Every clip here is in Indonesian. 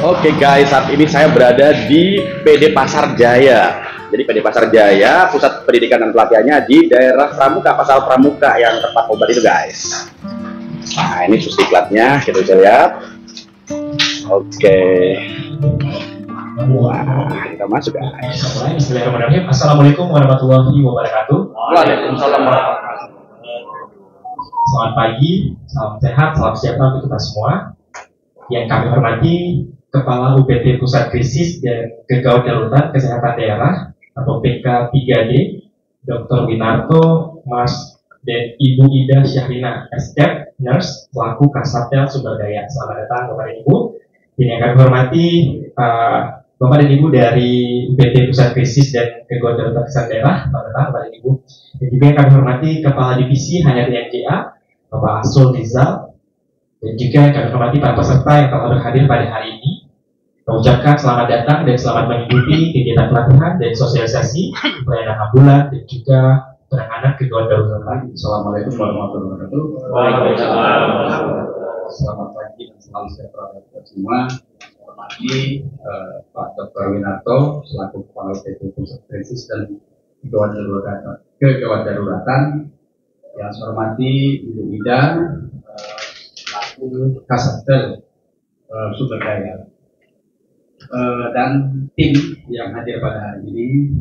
Oke guys, saat ini saya berada di PD Pasar Jaya. Jadi PD Pasar Jaya, pusat pendidikan dan pelatihannya di daerah Pramuka, Pasar Pramuka yang tempat obat itu guys. Nah ini susdiklatnya, kita bisa lihat. Oke. Wah, kita masuk guys. Bismillahirrahmanirrahim. Assalamualaikum warahmatullahi wabarakatuh. Waalaikumsalam warahmatullahi wabarakatuh. Selamat pagi, salam sehat, salam sejahtera untuk kita semua. Yang kami hormati Kepala UPT Pusat Krisis dan Gawat Darurat Kesehatan Daerah atau PK3D, Dr. Winarto, Mas dan Ibu Ida Syahrina, SDEP, Nurse, selaku Kasatgas Sumber Daya. Selamat datang Bapak dan Ibu. Ini yang kami hormati Bapak dan Ibu dari UPT Pusat Krisis dan Gawat Darurat Kesehatan Daerah. Selamat datang Bapak dan Ibu. Dan juga yang kami hormati Kepala Divisi HRD MJA, Bapak Asrul Rizal. Dan juga kami hormati para peserta yang telah berhadir pada hari ini. Mengucapkan selamat datang dan selamat mengikuti kegiatan pelatihan dan sosialisasi pelayanan ambulan dan juga penanganan kegawat darurat. Assalamualaikum warahmatullahi wabarakatuh. Waalaikumsalam. Selamat pagi dan salam sejahtera untuk semua. Selamat pagi Pak Dr. Winarto selaku Kepala UPT Pusat Krisis dan Gawat Daruratan. Yang saya hormati Ibu Ida selaku Kasatgas Sumber Daya. Dan tim yang hadir pada hari ini,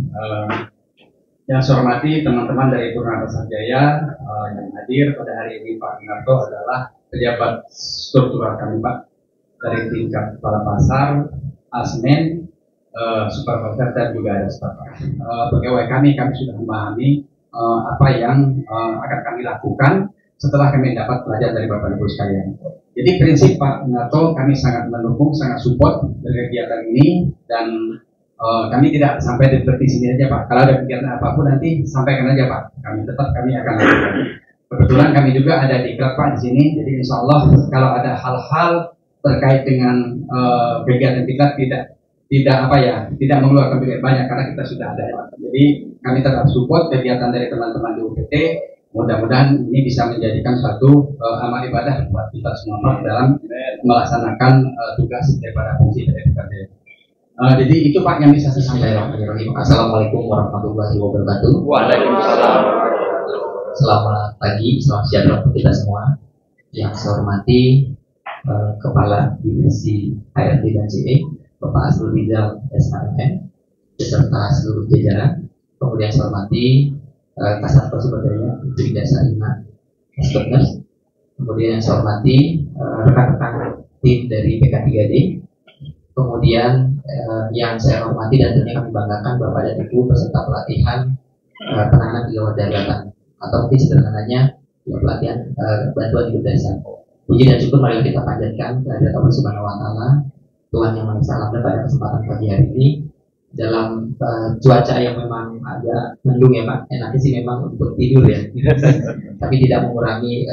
yang saya hormati teman-teman dari Purna Pasar Jaya yang hadir pada hari ini. Pak Winarto adalah pejabat struktural kami Pak, dari tingkat kepala pasar, asmen, supervisor dan juga ada staf. Pegawai kami sudah memahami apa yang akan kami lakukan setelah kami dapat pelajaran dari Bapak Ibu sekalian. Jadi prinsip Pak Winarto, kami sangat mendukung, sangat support dari kegiatan ini, dan kami tidak sampai seperti sini aja Pak. Kalau ada kegiatan apapun nanti sampaikan aja Pak. Kami akan lakukan. Kebetulan kami juga ada di klub Pak di sini, jadi insya Allah kalau ada hal-hal terkait dengan kegiatan kita tidak mengeluarkan biaya banyak karena kita sudah ada Pak. Jadi kami tetap support kegiatan dari teman-teman di UPT. Mudah-mudahan ini bisa menjadikan suatu amal ibadah buat kita semua Pak dalam melaksanakan tugas daripada fungsi dari PKD. Jadi itu Pak yang bisa saya sampaikan. Assalamualaikum warahmatullahi wabarakatuh. Waalaikumsalam. Selamat pagi, selamat sejahtera untuk kita semua. Yang saya hormati Kepala Divisi HRD dan CE, Bapak Asrul Rizal SHM, beserta seluruh jajaran. Kemudian saya hormati Kasatgas Sumber Daya, Ibu Ida Syahrina, SDEP. Kemudian yang saya hormati rekan-rekan tim dari PK3D. Kemudian yang saya hormati dan tentunya kami banggakan Bapak dan Ibu peserta pelatihan penanganan gawat darurat, atau mungkin sederhananya pelatihan bantuan hidup dasar. Puji dan syukur mari kita panjatkan kehadirat Allah Subhanahu wa Ta'ala, Tuhan yang Maha Esa, pada kesempatan pagi hari ini dalam cuaca yang memang agak mendung ya Pak. Enaknya sih memang untuk tidur ya, tapi tidak mengurangi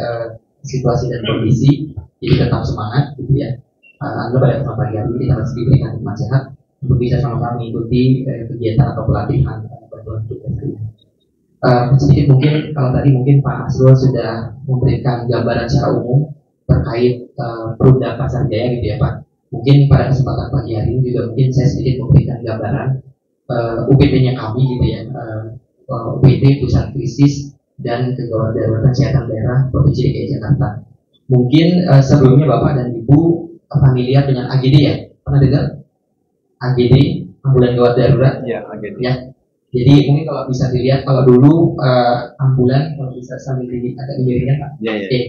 situasi dan kondisi. Jadi tetap semangat gitu ya. Anggap pada kesempatan pagi hari ini kita masih diberikan hikmat sehat untuk bisa sama-sama mengikuti kegiatan atau pelatihan bantuan hidup dasar. Sedikit mungkin kalau tadi mungkin Pak Asrul sudah memberikan gambaran secara umum terkait Perumda Pasar Jaya gitu ya Pak. Mungkin pada kesempatan pagi hari ini juga mungkin saya sedikit memberikan gambaran UPT-nya kami gitu ya, UPT Pusat Krisis dan Gawat Darurat Kesehatan Daerah Provinsi DKI Jakarta. Mungkin sebelumnya Bapak dan Ibu familiar dengan AGD ya? Pernah dengar? AGD, Ambulan Gawat Darurat? Ya, AGD. Ya. Jadi mungkin kalau bisa dilihat, kalau dulu ambulan, kalau bisa sambil dilihat agak miringnya Pak. Ya, ya. Oke.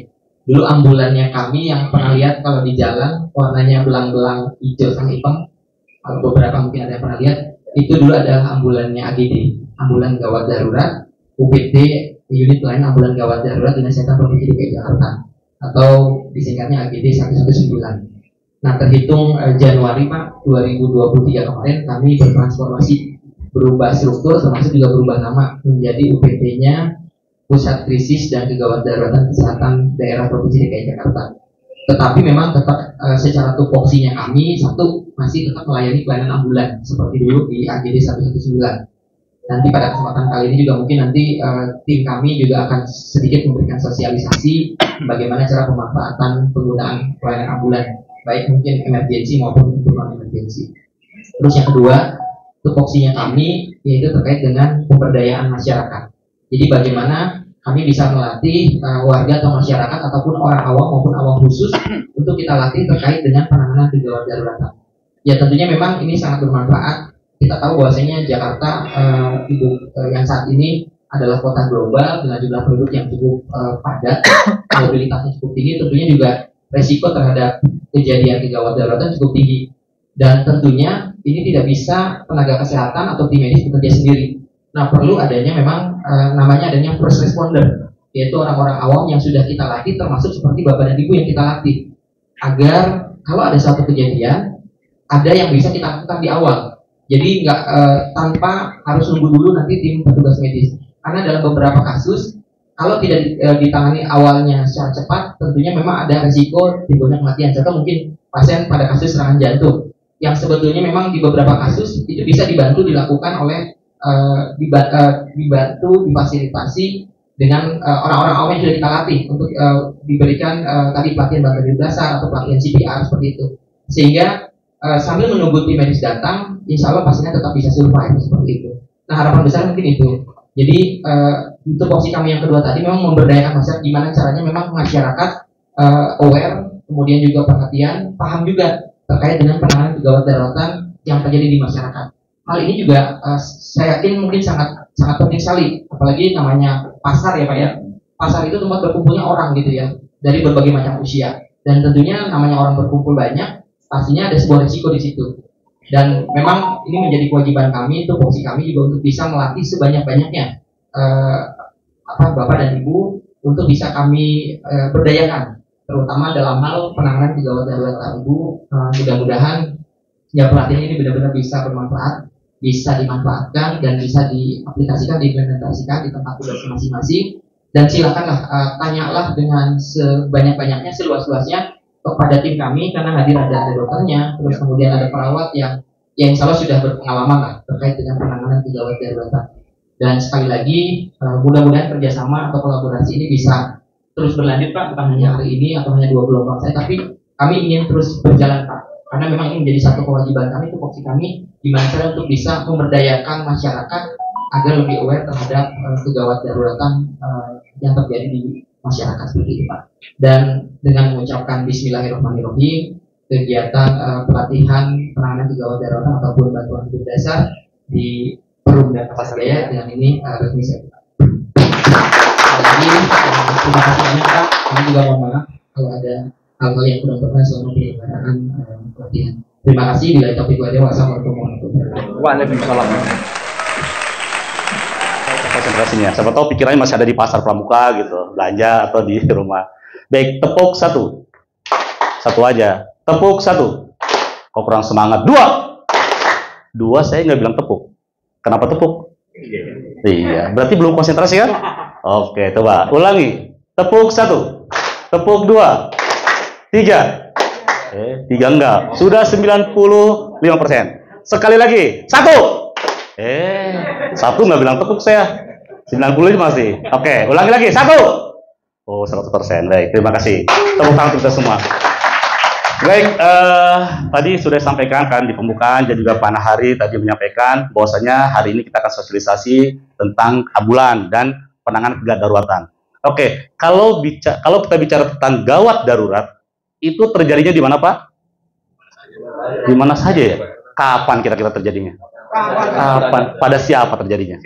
Dulu ambulannya kami yang pernah lihat kalau di jalan warnanya belang-belang hijau sama hitam, kalau beberapa mungkin ada yang pernah lihat, itu dulu adalah ambulannya AGD, Ambulan Gawat Darurat UPT, Unit Pelayanan Ambulan Gawat Darurat Dinas Kesehatan Provinsi DKI Jakarta, atau disingkatnya AGD 119. Nah, terhitung Januari Pak 2023 kemarin kami bertransformasi, berubah struktur, termasuk juga berubah nama menjadi UPT-nya Pusat Krisis dan Gawat Daruratan Kesehatan Daerah Provinsi DKI Jakarta. Tetapi memang tetap secara tupoksinya kami satu masih tetap melayani pelayanan ambulan seperti dulu di AGD 119. Nanti pada kesempatan kali ini juga mungkin nanti tim kami juga akan sedikit memberikan sosialisasi bagaimana cara pemanfaatan penggunaan pelayanan ambulan baik mungkin emergensi maupun non emergensi. Terus yang kedua, tupoksinya kami yaitu terkait dengan pemberdayaan masyarakat. Jadi bagaimana kami bisa melatih warga atau masyarakat ataupun orang awam maupun awam khusus untuk kita latih terkait dengan penanganan kegawat daruratan. Ya tentunya memang ini sangat bermanfaat. Kita tahu bahwasanya Jakarta yang saat ini adalah kota global dengan jumlah penduduk yang cukup padat, mobilitasnya cukup tinggi, tentunya juga resiko terhadap kejadian kegawat daruratan cukup tinggi. Dan tentunya ini tidak bisa tenaga kesehatan atau tim medis bekerja sendiri. Nah, perlu adanya memang namanya adanya first responder, yaitu orang-orang awam yang sudah kita latih, termasuk seperti bapak dan ibu yang kita latih, agar kalau ada suatu kejadian, ada yang bisa kita lakukan di awal. Jadi nggak tanpa harus nunggu dulu nanti tim petugas medis. Karena dalam beberapa kasus, kalau tidak ditangani awalnya secara cepat, tentunya memang ada risiko timbulnya kematian. Contoh mungkin pasien pada kasus serangan jantung, yang sebetulnya memang di beberapa kasus itu bisa dibantu dilakukan oleh dibantu difasilitasi dengan orang-orang awam yang sudah kita latih untuk diberikan tadi pelatihan bantuan dasar atau pelatihan CPR seperti itu, sehingga sambil menunggu tim medis datang, insya Allah pasiennya tetap bisa survive seperti itu. Nah, harapan besar mungkin itu. Jadi itu opsi kami yang kedua tadi memang memberdayakan masyarakat, gimana caranya memang masyarakat aware, kemudian juga perhatian, paham juga terkait dengan penanganan kegawat daruratan yang terjadi di masyarakat. Hal ini juga saya yakin mungkin sangat penting sekali, apalagi namanya pasar ya Pak ya. Pasar itu tempat berkumpulnya orang gitu ya, dari berbagai macam usia. Dan tentunya namanya orang berkumpul banyak, pastinya ada sebuah risiko di situ. Dan memang ini menjadi kewajiban kami, tupoksi kami juga untuk bisa melatih sebanyak-banyaknya Bapak dan Ibu untuk bisa kami berdayakan, terutama dalam hal penanganan kegawat darurat Ibu. Mudah-mudahan ya pelatihan ini benar-benar bisa bermanfaat, bisa dimanfaatkan dan bisa diaplikasikan, diimplementasikan di tempat tugas masing-masing. Dan silakanlah tanyalah dengan sebanyak-banyaknya, seluas-luasnya kepada tim kami, karena hadir ada dokternya, terus kemudian ada perawat yang insya Allah sudah berpengalaman lah terkait dengan penanganan kegawat daruratan. Dan sekali lagi mudah-mudahan kerjasama atau kolaborasi ini bisa terus berlanjut Pak, bukan hanya hari ini atau hanya 2 gelombang saya, tapi kami ingin terus berjalan Pak, karena memang ini menjadi satu kewajiban kami, tupoksi kami, gimana cara untuk bisa memberdayakan masyarakat agar lebih aware terhadap kegawat daruratan yang terjadi di masyarakat seperti itu Pak. Dan dengan mengucapkan Bismillahirrahmanirrahim, kegiatan pelatihan penanganan kegawat daruratan ataupun bantuan hidup dasar di Perumda Pasar Jaya dengan ini resmi saya buka. Jadi terima kasih banyak Pak. Kami juga mohon maaf kalau ada hal-hal yang kurang berkenan selama penyelenggaraan pelatihan. Terima kasih. Bila topik wadah, wassalamualaikum warahmatullahi wabarakatuh. Waalaikumsalam. Konsentrasinya, siapa tahu pikirannya masih ada di pasar pramuka gitu, belanja atau di rumah. Baik, tepuk satu aja, tepuk satu. Kok kurang semangat? Dua saya nggak bilang tepuk. Kenapa tepuk? Iya, berarti belum konsentrasi kan? Oke, coba ulangi. Tepuk satu, tepuk 2, 3. Tiga enggak. Sudah 95%. Sekali lagi, 1. Satu nggak bilang tepuk saya. 90 masih. Oke, ulangi lagi. 1. Oh, 100%. Baik, terima kasih. Tepuk tangan untuk kita semua. Baik, tadi sudah disampaikan kan di pembukaan, dan juga Pak Nahari tadi menyampaikan bahwasanya hari ini kita akan sosialisasi tentang ambulan dan penanganan kegawat daruratan. Oke, kalau kita bicara tentang gawat darurat, itu terjadinya di mana Pak? Di mana saja ya? Kapan kira-kira terjadinya? Kapan? Pada siapa terjadinya?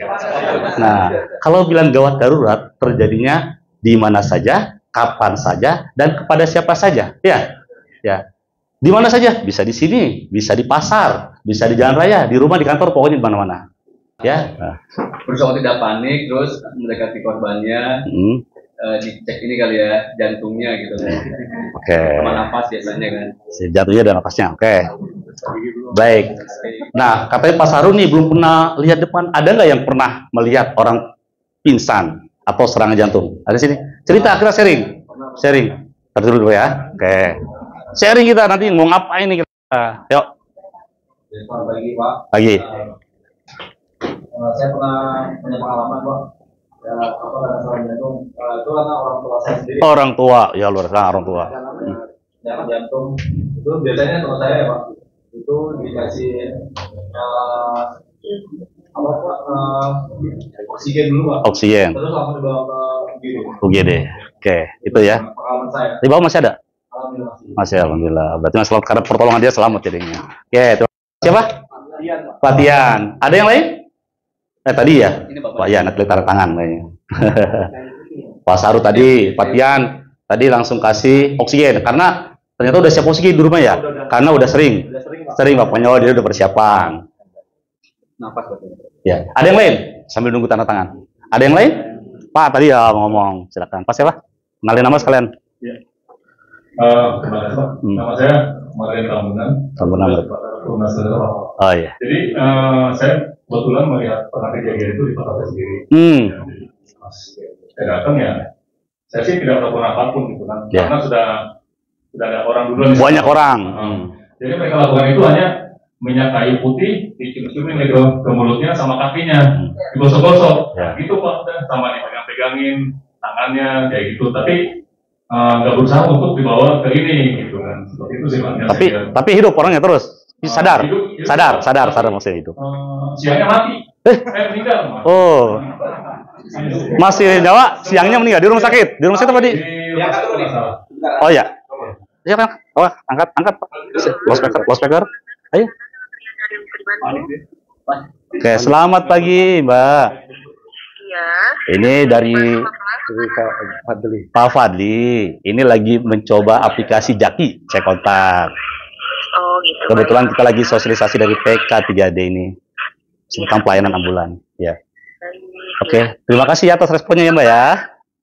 Nah, kalau bilang gawat darurat terjadinya di mana saja, kapan saja, dan kepada siapa saja, ya. Di mana saja? Bisa di sini, bisa di pasar, bisa di jalan raya, di rumah, di kantor, pokoknya di mana-mana. Ya. Berusaha tidak panik, terus mendekati korbannya, dicek ini kali ya, jantungnya gitu. Oke. Sama nafas biasanya kan. Jantungnya dan nafasnya. Oke. Baik. Nah, katanya Pak Sarun nih belum pernah lihat depan. Ada nggak yang pernah melihat orang pingsan atau serangan jantung? Ada sini. Cerita, kita sharing. Terus dulu ya. Oke. Sharing kita nanti mau ngapain nih kita. Yuk. Selamat pagi Pak. Pagi. Saya pernah punya pengalaman Pak. Ya, serangan jantung. Itu karena orang tua saya sendiri. Orang tua, ya luar biasa orang tua. Serangan jantung Itu biasanya teman saya ya Pak, itu dikasih apa Pak, oksigen dulu Pak. Oksigen. Terus langsung dibawa ke UGD. Oke, itu ya. Pengalaman saya. Di bawah masih ada? Alhamdulillah. Masih, alhamdulillah. Berarti mas selamat karena pertolongan dia selamat jadinya. Oke, siapa? Latihan Pak. Latihan. Ada yang lain? Tadi ya? Pak ya, atlet tanda tangan kayaknya. Pak Saru tadi, latihan. Tadi langsung kasih oksigen karena ternyata udah siap oksigen di rumah ya. Karena udah sering. Udah sering Pak. Sering bapaknya, oh, dia udah persiapan. Nafas Pak. Ya. Ada yang lain? Sambil nunggu tanda tangan. Ada yang lain? Pak tadi ya ngomong. Silakan. Pak siapa? Kenalin nama sekalian. Terima kasih Pak. Nama saya Marian Tambunan. Tambunan. Rumah saudara Pak. Oh iya. Jadi saya kebetulan melihat pernah kejadian itu di kota saya sendiri. Jadi, pas saya datang ya, saya sih tidak melakukan apapun gitu kan, karena sudah ada orang duluan. Banyak orang. Jadi mereka lakukan itu hanya minyak kayu putih dicium-ciumin ke mulutnya sama kakinya, digosok-gosok. Gitu Pak, sama dipegang-pegangin tangannya kayak gitu. Tapi nggak berusaha untuk dibawa ke ini gitu kan. Seperti itu sih Pak. Tapi hidup orangnya terus. Sadar. Sadar maksudnya hidup. Siangnya mati. Meninggal. Oh. Masih nyawa, siangnya meninggal di rumah sakit. Di rumah sakit apa di? Oh ya. Siapa? Oh, angkat. Loudspeaker. Ayo. Oke, selamat pagi, Mbak. Iya. Ini dari Pak Fadli. Ini lagi mencoba aplikasi Jaki, cek kontak. Oh, gitu. Kebetulan kita lagi sosialisasi dari PK3D ini tentang pelayanan ambulan. Ya. Oke, terima kasih atas responnya ya Mbak ya.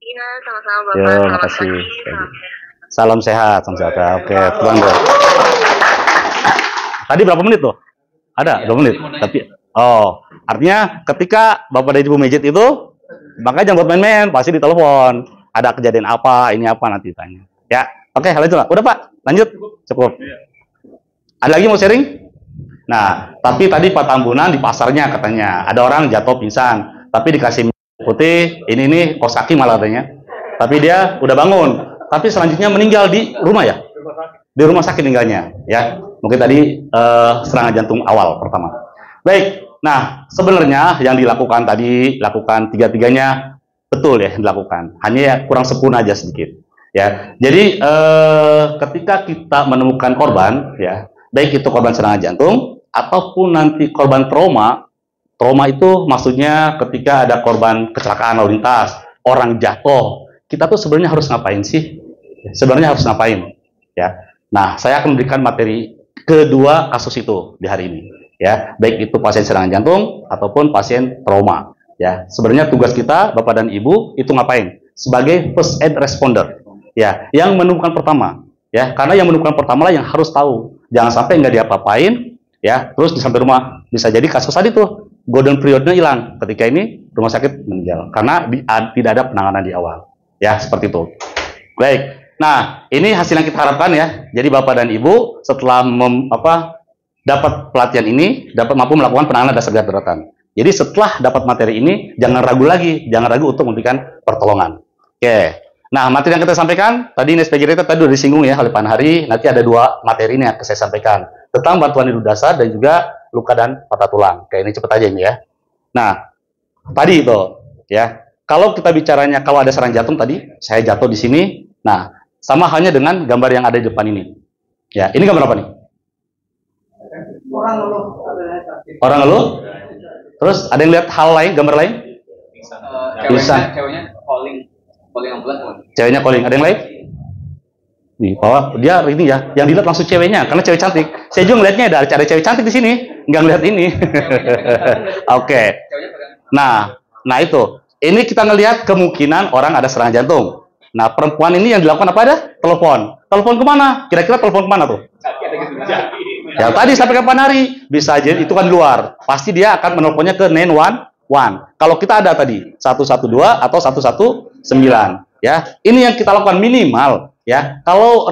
Iya, sama-sama Bapak. Yo, Selamat makasih. pagi, Salam sehat. Oke, pulang deh. Tadi berapa menit tuh? Ada 2 menit. Tapi artinya ketika Bapak dari Ibu Mejit itu, makanya jangan buat main-main, pasti ditelepon. Ada kejadian apa, ini apa nanti tanya. Ya, oke, lanjut lah. Udah Pak, lanjut. Cukup. Ada lagi mau sharing? Nah, tapi tadi Pak Tambunan di pasarnya katanya ada orang jatuh pingsan, tapi dikasih putih, ini kos kaki malah katanya. Tapi dia udah bangun, tapi selanjutnya meninggal di rumah ya? Di rumah sakit meninggalnya, ya. Mungkin tadi serangan jantung awal pertama. Baik, nah sebenarnya yang dilakukan tadi, lakukan tiga-tiganya betul ya dilakukan. Hanya ya kurang sempurna aja sedikit. Ya, jadi ketika kita menemukan korban, ya, baik itu korban serangan jantung ataupun nanti korban trauma itu maksudnya ketika ada korban kecelakaan lalu lintas, orang jatuh, kita tuh sebenarnya harus ngapain sih? Sebenarnya harus ngapain? Ya, nah saya akan memberikan materi kedua kasus itu di hari ini. Ya, baik itu pasien serangan jantung ataupun pasien trauma. Ya, sebenarnya tugas kita Bapak dan Ibu itu ngapain? Sebagai first aid responder. Ya, yang menemukan pertama, ya, karena yang menemukan pertama lah yang harus tahu. Jangan sampai nggak diapa-apain, ya, terus sampai rumah bisa jadi kasus tadi tuh golden periodnya hilang ketika ini rumah sakit meninggal karena tidak ada penanganan di awal, ya, seperti itu. Baik, nah ini hasil yang kita harapkan ya. Jadi Bapak dan Ibu setelah dapat pelatihan ini dapat mampu melakukan penanganan dasar daruratan. Jadi setelah dapat materi ini jangan ragu lagi, jangan ragu untuk memberikan pertolongan. Oke. Nah, materi yang kita sampaikan, tadi ini SPG tadi sudah disinggung ya oleh Pak Hari, nanti ada 2 materi ini yang saya sampaikan, tentang bantuan hidup dasar dan juga luka dan patah tulang. Kayak ini cepet aja ini ya. Nah, tadi itu, ya, kalau kita bicaranya, kalau ada serangan jantung tadi, saya jatuh di sini, nah, sama halnya dengan gambar yang ada di depan ini. Ya, ini gambar apa nih? Orang ngeluh? Terus, ada yang lihat hal lain, gambar lain? Ceweknya calling ambulan. Ceweknya calling, ada yang lain? Nih, bahwa dia ini ya, yang dilihat langsung ceweknya, karena cewek cantik. Saya juga ngelihatnya ada cewek cantik di sini, nggak ngelihat ini. Oke. Nah itu. Ini kita ngelihat kemungkinan orang ada serangan jantung. Nah, perempuan ini yang dilakukan apa ada? Telepon. Telepon kemana? Kira-kira telepon kemana tuh? Ya tadi sampai kapan hari? Bisa aja itu kan di luar. Pasti dia akan menelponnya ke 911. Kalau kita ada tadi 112 atau 119, ya. Ini yang kita lakukan minimal, ya. Kalau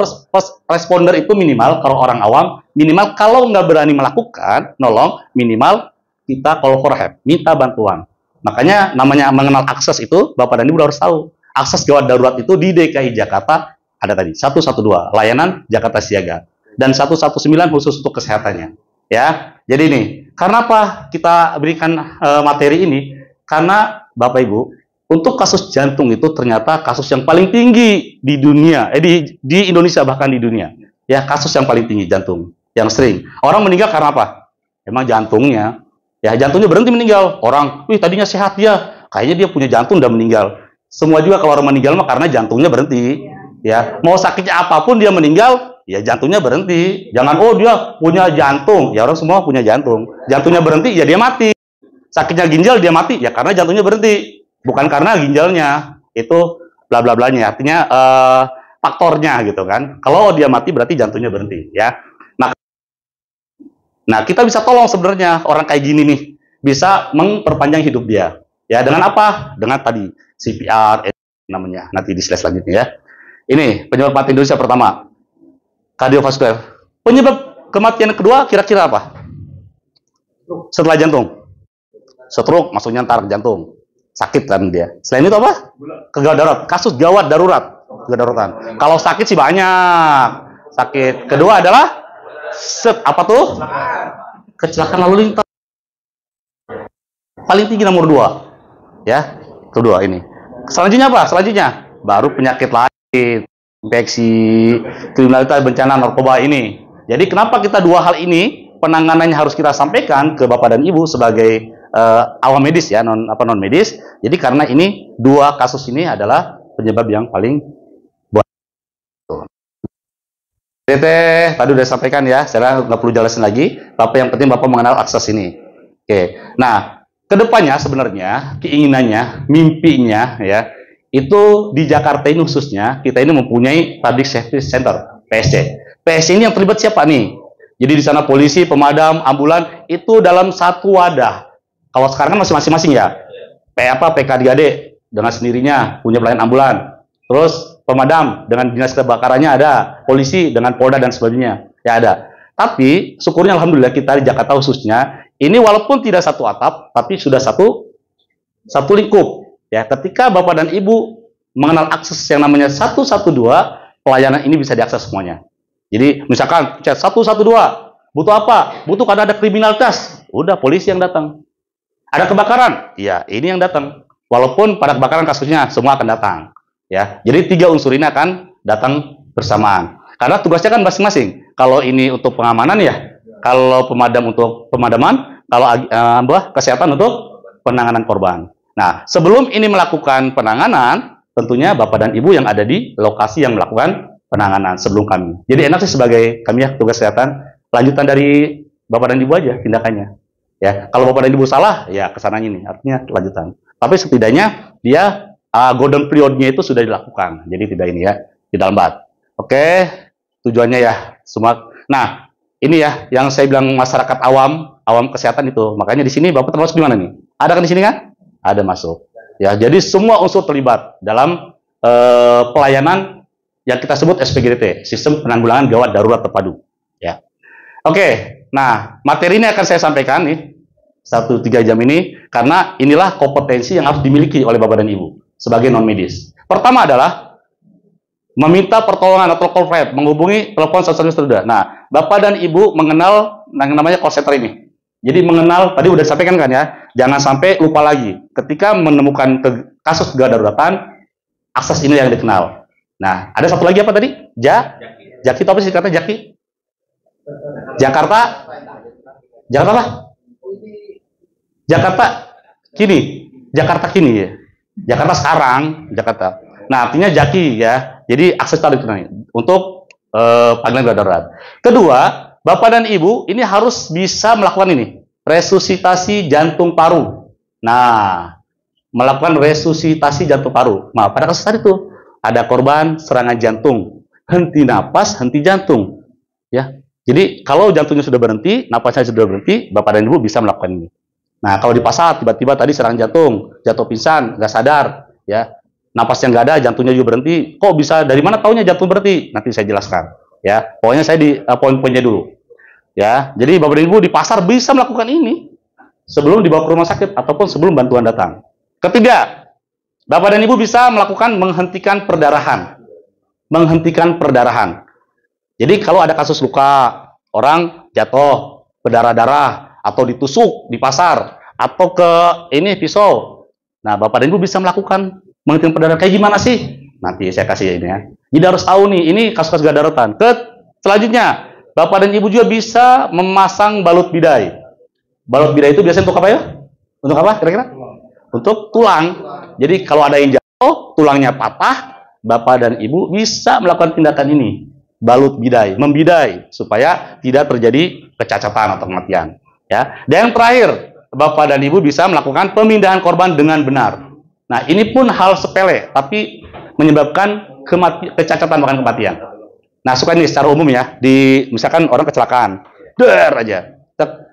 responder itu minimal, kalau orang awam minimal, kalau nggak berani melakukan nolong, minimal kita call for help, minta bantuan. Makanya namanya mengenal akses itu, Bapak dan Ibu harus tahu. Akses gawat darurat itu di DKI Jakarta ada tadi 112, layanan Jakarta Siaga. dan 119 khusus untuk kesehatannya. Ya, jadi ini, karena apa kita berikan materi ini? Karena Bapak Ibu, untuk kasus jantung itu ternyata kasus yang paling tinggi di dunia, di Indonesia bahkan di dunia. Ya, kasus yang paling tinggi jantung, yang sering. Orang meninggal karena apa? Emang jantungnya, ya jantungnya berhenti meninggal. Orang, wih tadinya sehat dia, kayaknya dia punya jantung udah meninggal. Semua juga kalau orang meninggal mah karena jantungnya berhenti. Ya, mau sakitnya apapun dia meninggal, ya jantungnya berhenti. Jangan oh dia punya jantung, ya orang semua punya jantung. Jantungnya berhenti, ya dia mati. Sakitnya ginjal dia mati, ya karena jantungnya berhenti, bukan karena ginjalnya. Itu bla bla blanya. Artinya faktornya gitu kan. Kalau dia mati berarti jantungnya berhenti, ya. Nah, kita bisa tolong sebenarnya orang kayak gini nih, bisa memperpanjang hidup dia. Ya, dengan apa? Dengan tadi CPR namanya. Nanti di slide selanjutnya ya. Ini penyebab mati Indonesia pertama, kardiovaskuler. Penyebab kematian kedua kira-kira apa? Setelah jantung. Stroke masuknya ntar jantung. Sakit kan dia. Selain itu apa? Kegawat darurat. Kasus gawat darurat. Kedaruratan. Kalau sakit sih banyak. Sakit. Kedua adalah apa tuh? Kecelakaan lalu lintas. Paling tinggi nomor 2. Ya. Kedua ini. Selanjutnya apa? Selanjutnya baru penyakit lain. Infeksi, kriminalitas, bencana, narkoba ini. Jadi kenapa kita dua hal ini penanganannya harus kita sampaikan ke Bapak dan Ibu sebagai awam medis ya, non medis. Jadi karena ini dua kasus ini adalah penyebab yang paling buat. Tadi udah sampaikan ya, saya nggak perlu jelasin lagi. Bapak yang penting Bapak mengenal akses ini. Oke. Nah, kedepannya sebenarnya keinginannya, mimpinya ya. Itu di Jakarta ini khususnya, kita ini mempunyai Public Safety Center, PSC. PSC ini yang terlibat siapa nih? Jadi di sana polisi, pemadam, ambulan, itu dalam satu wadah. Kalau sekarang kan masih masing-masing ya. PK3D dengan sendirinya, punya pelayan ambulan. Terus pemadam dengan dinas kebakarannya ada, polisi dengan Polda dan sebagainya, ya ada. Tapi syukurnya alhamdulillah kita di Jakarta khususnya, ini walaupun tidak satu atap, tapi sudah satu lingkup. Ya, ketika Bapak dan Ibu mengenal akses yang namanya 112, pelayanan ini bisa diakses semuanya. Jadi, misalkan chat 112, butuh apa? Butuh karena ada kriminalitas. Udah, polisi yang datang. Ada kebakaran? Ya, ini yang datang. Walaupun pada kebakaran kasusnya semua akan datang. Ya, jadi 3 unsur ini akan datang bersamaan. Karena tugasnya kan masing-masing. Kalau ini untuk pengamanan ya, kalau pemadam untuk pemadaman, kalau kesehatan untuk penanganan korban. Nah, sebelum ini melakukan penanganan, tentunya Bapak dan Ibu yang ada di lokasi yang melakukan penanganan sebelum kami. Jadi enak sih sebagai kami ya tugas kesehatan, lanjutan dari Bapak dan Ibu aja tindakannya. Ya, kalau Bapak dan Ibu salah, ya kesananya ini, artinya lanjutan. Tapi setidaknya dia golden period-nya itu sudah dilakukan. Jadi tidak ini ya, tidak lambat. Oke, tujuannya ya semua. Nah, ini ya yang saya bilang masyarakat awam kesehatan itu. Makanya di sini Bapak termasuk gimana nih? Ada kan di sini kan? Ada masuk. Ya, jadi semua unsur terlibat dalam pelayanan yang kita sebut SPGDT, Sistem Penanggulangan Gawat Darurat Terpadu. Ya. Oke, nah materi ini akan saya sampaikan nih 1-3 jam ini karena inilah kompetensi yang harus dimiliki oleh Bapak dan Ibu sebagai non medis. Pertama adalah meminta pertolongan atau call rep, menghubungi telepon 112. Nah, Bapak dan Ibu mengenal yang namanya call center ini. Jadi mengenal, tadi udah disampaikan kan ya, jangan sampai lupa lagi. Ketika menemukan kasus kedaruratan, akses ini yang dikenal. Nah, ada satu lagi apa tadi? Jaki itu apa sih kata Jaki? Jakarta apa? Jakarta kini ya. Jakarta sekarang, Jakarta. Nah, artinya Jaki ya. Jadi akses tadi dikenal untuk panggilan darurat. Kedua, Bapak dan Ibu ini harus bisa melakukan ini, resusitasi jantung paru. Nah, melakukan resusitasi jantung paru. Nah, pada kasus tadi itu ada korban serangan jantung, henti napas, henti jantung. Ya, jadi kalau jantungnya sudah berhenti, napasnya sudah berhenti, Bapak dan Ibu bisa melakukan ini. Nah, kalau di pasar tiba-tiba tadi serangan jantung, jatuh pingsan, nggak sadar, ya, napasnya nggak ada, jantungnya juga berhenti. Kok bisa? Dari mana taunya jantung berhenti? Nanti saya jelaskan. Ya, pokoknya saya di poin-poinnya dulu. Ya, jadi Bapak dan Ibu di pasar bisa melakukan ini sebelum dibawa ke rumah sakit ataupun sebelum bantuan datang. Ketiga, Bapak dan Ibu bisa melakukan menghentikan perdarahan. Jadi kalau ada kasus luka, orang jatuh, berdarah-darah, atau ditusuk di pasar, atau ke ini pisau. Nah, Bapak dan Ibu bisa melakukan menghentikan perdarahan. Kayak gimana sih? Nanti saya kasih ini ya. Jadi harus tahu nih, ini kasus-kasus daratan. Selanjutnya, Bapak dan Ibu juga bisa memasang balut bidai. Balut bidai itu biasanya untuk apa ya? Untuk apa kira-kira? Untuk tulang. Jadi kalau ada yang jatuh, tulangnya patah, Bapak dan Ibu bisa melakukan tindakan ini. Balut bidai, membidai supaya tidak terjadi kecacatan atau kematian. Ya. Dan yang terakhir, Bapak dan Ibu bisa melakukan pemindahan korban dengan benar. Nah, ini pun hal sepele, tapi menyebabkan kecacatan bahkan kematian. Nah, suka ini secara umum ya, misalkan orang kecelakaan, aja.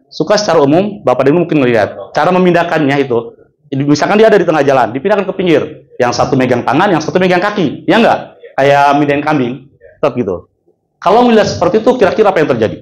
Suka secara umum, Bapak dan Ibu mungkin melihat cara memindahkannya itu. Misalkan dia ada di tengah jalan, dipindahkan ke pinggir. Yang satu megang tangan, yang satu megang kaki, ya enggak? Kayak mindahin kambing, tetap gitu. Kalau melihat seperti itu, kira-kira apa yang terjadi?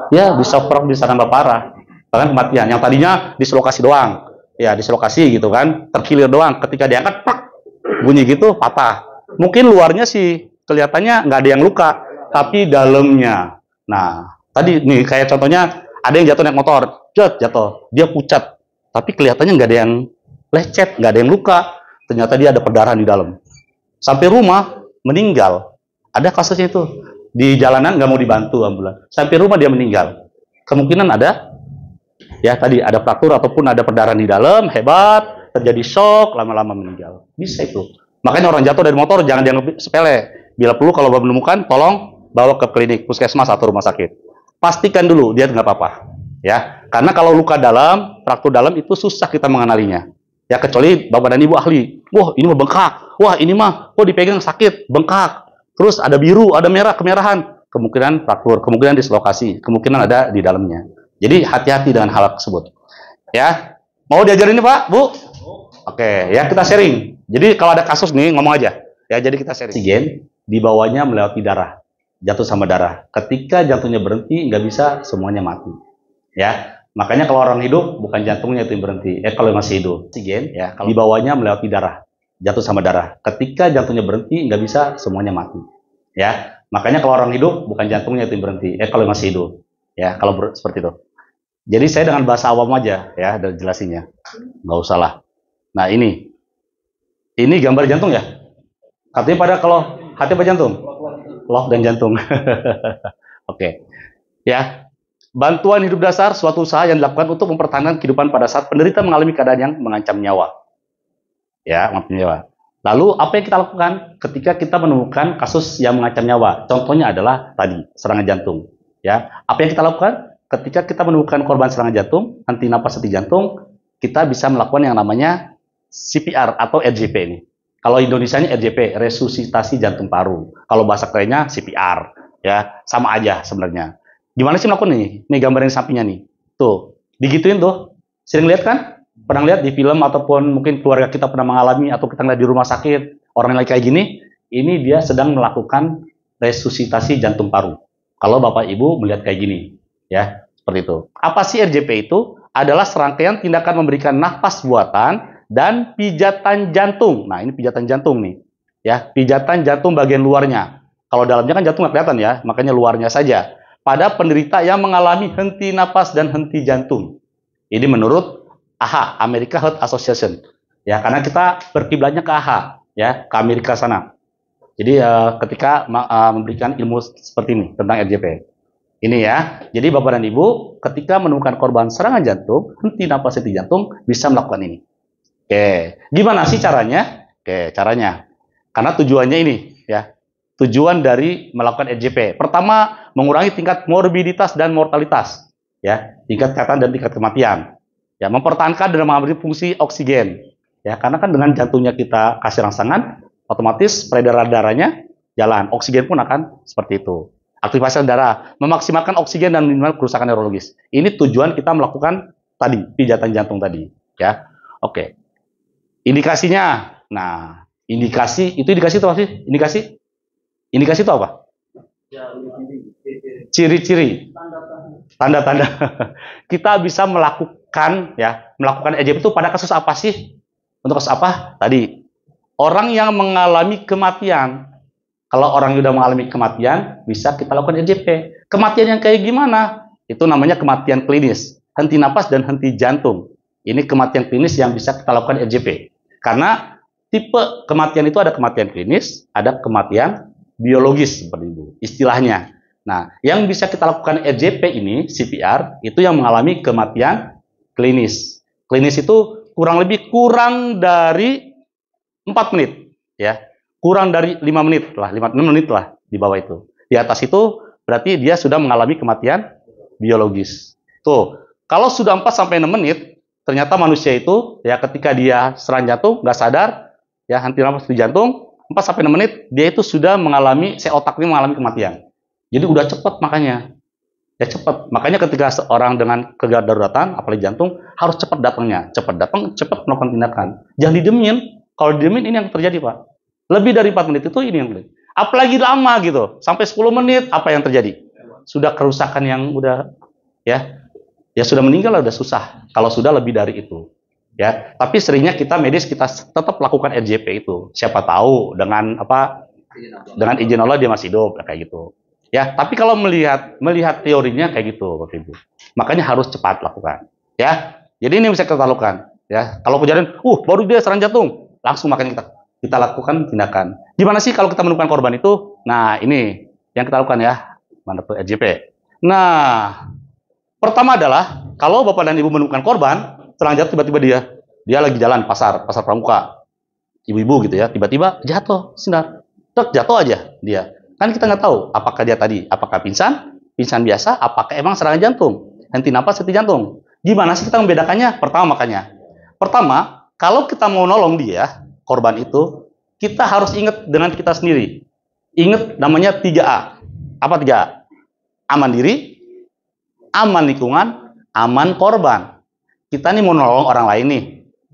Ya, bisa shock, bisa tambah parah, bahkan kematian. Yang tadinya dislokasi doang, ya dislokasi gitu kan, terkilir doang. Ketika diangkat, pak, bunyi gitu, patah. Mungkin luarnya sih kelihatannya nggak ada yang luka, tapi dalamnya. Nah, tadi nih kayak contohnya ada yang jatuh naik motor, jatuh, dia pucat, tapi kelihatannya nggak ada yang lecet, nggak ada yang luka. Ternyata dia ada perdarahan di dalam. Sampai rumah meninggal. Ada kasusnya itu di jalanan nggak mau dibantu ambulan, sampai rumah dia meninggal. Kemungkinan ada, ya tadi ada fraktur ataupun ada perdarahan di dalam hebat, terjadi shock, lama-lama meninggal. Bisa itu. Makanya orang jatuh dari motor jangan dianggap sepele. Bila perlu kalau menemukan, tolong bawa ke klinik, puskesmas atau rumah sakit. Pastikan dulu dia nggak apa-apa, ya. Karena kalau luka dalam, fraktur dalam itu susah kita mengenalinya. Ya kecuali Bapak dan Ibu ahli. Wah ini mah bengkak. Wah ini mah kok dipegang sakit, bengkak. Terus ada biru, ada merah, kemerahan. Kemungkinan fraktur, kemungkinan dislokasi, kemungkinan ada di dalamnya. Jadi hati-hati dengan hal tersebut. Ya, mau diajarin ini Pak, Bu? Oke, ya kita sharing. Jadi kalau ada kasus nih ngomong aja. Ya, jadi kita sharing. Oksigen dibawanya melewati darah, jatuh sama darah. Ketika jantungnya berhenti, nggak bisa semuanya mati. Ya, makanya kalau orang hidup bukan jantungnya itu yang berhenti. Kalau masih hidup, oksigen ya kalau dibawanya melewati darah, jatuh sama darah. Ketika jantungnya berhenti, nggak bisa semuanya mati. Ya, makanya kalau orang hidup bukan jantungnya itu yang berhenti. Kalau masih hidup, ya kalau seperti itu. Jadi saya dengan bahasa awam aja ya, dan jelasinnya, nggak usah lah. Nah ini gambar jantung ya. Katanya pada kalau hati apa jantung? Loh dan jantung. Oke. Ya. Bantuan hidup dasar suatu usaha yang dilakukan untuk mempertahankan kehidupan pada saat penderita mengalami keadaan yang mengancam nyawa. Ya, mengancam nyawa. Lalu apa yang kita lakukan ketika kita menemukan kasus yang mengancam nyawa? Contohnya adalah tadi serangan jantung. Ya, apa yang kita lakukan ketika kita menemukan korban serangan jantung, henti napas, henti jantung, kita bisa melakukan yang namanya CPR atau RJP ini. Kalau Indonesianya RJP, resusitasi jantung paru. Kalau bahasa kerennya CPR, ya sama aja sebenarnya. Gimana sih melakukan ini? Nih gambar yang sampingnya nih. Tuh, digituin tuh. Sering lihat kan? Pernah lihat di film ataupun mungkin keluarga kita pernah mengalami atau kita lihat di rumah sakit, orang yang lagi kayak gini, ini dia sedang melakukan resusitasi jantung paru. Kalau Bapak Ibu melihat kayak gini, ya, seperti itu. Apa sih RJP itu? Adalah serangkaian tindakan memberikan nafas buatan dan pijatan jantung. Nah, ini pijatan jantung nih. Ya, pijatan jantung bagian luarnya. Kalau dalamnya kan jantung nggak kelihatan ya, makanya luarnya saja. Pada penderita yang mengalami henti napas dan henti jantung. Ini menurut AHA, American Heart Association. Ya, karena kita berkiblatnya ke AHA, ya, ke Amerika sana. Jadi ketika memberikan ilmu seperti ini tentang RJP. Ini ya. Jadi Bapak dan Ibu, ketika menemukan korban serangan jantung, henti napas, henti jantung, bisa melakukan ini. Oke, gimana sih caranya? Oke, caranya. Karena tujuannya ini, ya. Tujuan dari melakukan RJP. Pertama, mengurangi tingkat morbiditas dan mortalitas, ya, tingkat kesehatan dan tingkat kematian. Ya, mempertahankan dan memberi fungsi oksigen. Ya, karena kan dengan jantungnya kita kasih rangsangan, otomatis peredaran darahnya jalan, oksigen pun akan seperti itu. Aktivasi darah, memaksimalkan oksigen dan minimal kerusakan neurologis. Ini tujuan kita melakukan tadi, pijatan jantung tadi, ya. Oke. Indikasinya. Nah, indikasi itu apa sih? Indikasi itu apa? Ciri-ciri, tanda-tanda. Kita bisa melakukan RJP itu pada kasus apa sih? Untuk kasus apa? Tadi orang yang mengalami kematian, Kalau orang yang sudah mengalami kematian, bisa kita lakukan RJP. Kematian yang kayak gimana? Itu namanya kematian klinis, henti napas dan henti jantung. Ini kematian klinis yang bisa kita lakukan RJP. Karena tipe kematian itu ada kematian klinis, ada kematian biologis seperti itu istilahnya. Nah, yang bisa kita lakukan RJP ini, CPR, itu yang mengalami kematian klinis. Klinis itu kurang dari 4 menit, ya. Kurang dari 5 menit lah, 5-6 menit lah di bawah itu. Di atas itu berarti dia sudah mengalami kematian biologis. Tuh, kalau sudah 4-6 menit, ternyata manusia itu ya ketika dia serangan jantung nggak sadar, ya henti napas di jantung 4-6 menit, dia itu sudah mengalami otaknya mengalami kematian. Jadi udah cepat makanya. Ya cepat. Makanya ketika seorang dengan kedaruratan, apalagi jantung, harus cepat datangnya. Cepat datang, cepat melakukan tindakan. Jangan didiemin. Kalau didiemin ini yang terjadi, Pak. Lebih dari 4 menit itu ini yang terjadi. Apalagi lama gitu. Sampai 10 menit, apa yang terjadi? Sudah kerusakan yang udah, ya sudah meninggal, udah susah. Kalau sudah lebih dari itu. Ya, tapi seringnya kita medis kita tetap lakukan RJP itu. Siapa tahu dengan dengan izin Allah dia masih hidup kayak gitu. Ya, tapi kalau melihat teorinya kayak gitu, Bapak Ibu. Makanya harus cepat lakukan. Ya. Jadi ini bisa kita lakukan, ya. Kalau kejadian, baru dia serangan jantung, langsung makanya kita lakukan tindakan. Gimana sih kalau kita menemukan korban itu? Nah, ini yang kita lakukan ya. Mana tuh RJP. Nah, pertama adalah kalau Bapak dan Ibu menemukan korban serangan jantung, tiba-tiba dia lagi jalan pasar pramuka. Ibu-ibu gitu ya, tiba-tiba jatuh, sinar. Jatuh aja dia. Kan kita nggak tahu apakah dia tadi, apakah pingsan biasa, apakah emang serangan jantung, henti napas, henti jantung. Gimana sih kita membedakannya? Pertama, kalau kita mau nolong dia, korban itu, kita harus ingat dengan kita sendiri. Ingat namanya 3A. Apa 3A? Aman diri, aman lingkungan, aman korban. Kita nih mau nolong orang lain nih,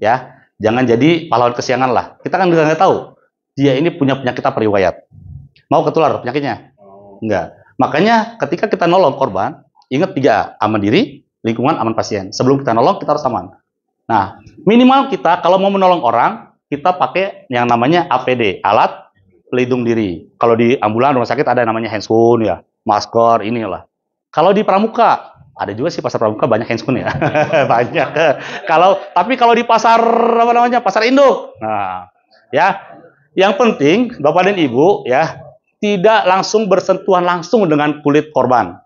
ya. Jangan jadi pahlawan kesiangan lah. Kita kan nggak tahu dia ini punya penyakit apa riwayat. Mau ketular penyakitnya? Enggak. Makanya ketika kita nolong korban, ingat 3A, aman diri, lingkungan, aman pasien. Sebelum kita nolong, kita harus aman. Nah, minimal kita kalau mau menolong orang, kita pakai yang namanya APD, alat pelindung diri. Kalau di ambulan rumah sakit ada namanya handscoon ya, masker, inilah. Kalau di pramuka, ada juga sih pasar pramuka banyak handscoon ya. Banyak. Tapi kalau di pasar pasar induk. Nah, ya. Yang penting Bapak dan Ibu ya tidak langsung bersentuhan langsung dengan kulit korban.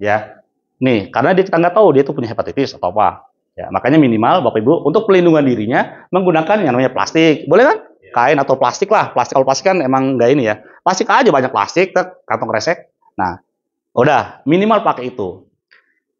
Ya. Nih, karena kita nggak tahu dia itu punya hepatitis atau apa. Ya, makanya minimal Bapak Ibu untuk pelindungan dirinya menggunakan yang namanya plastik. Boleh kan? Kain atau plastik lah. Kalau plastik kan emang nggak ini ya. Plastik aja banyak plastik, kantong kresek. Nah, udah minimal pakai itu.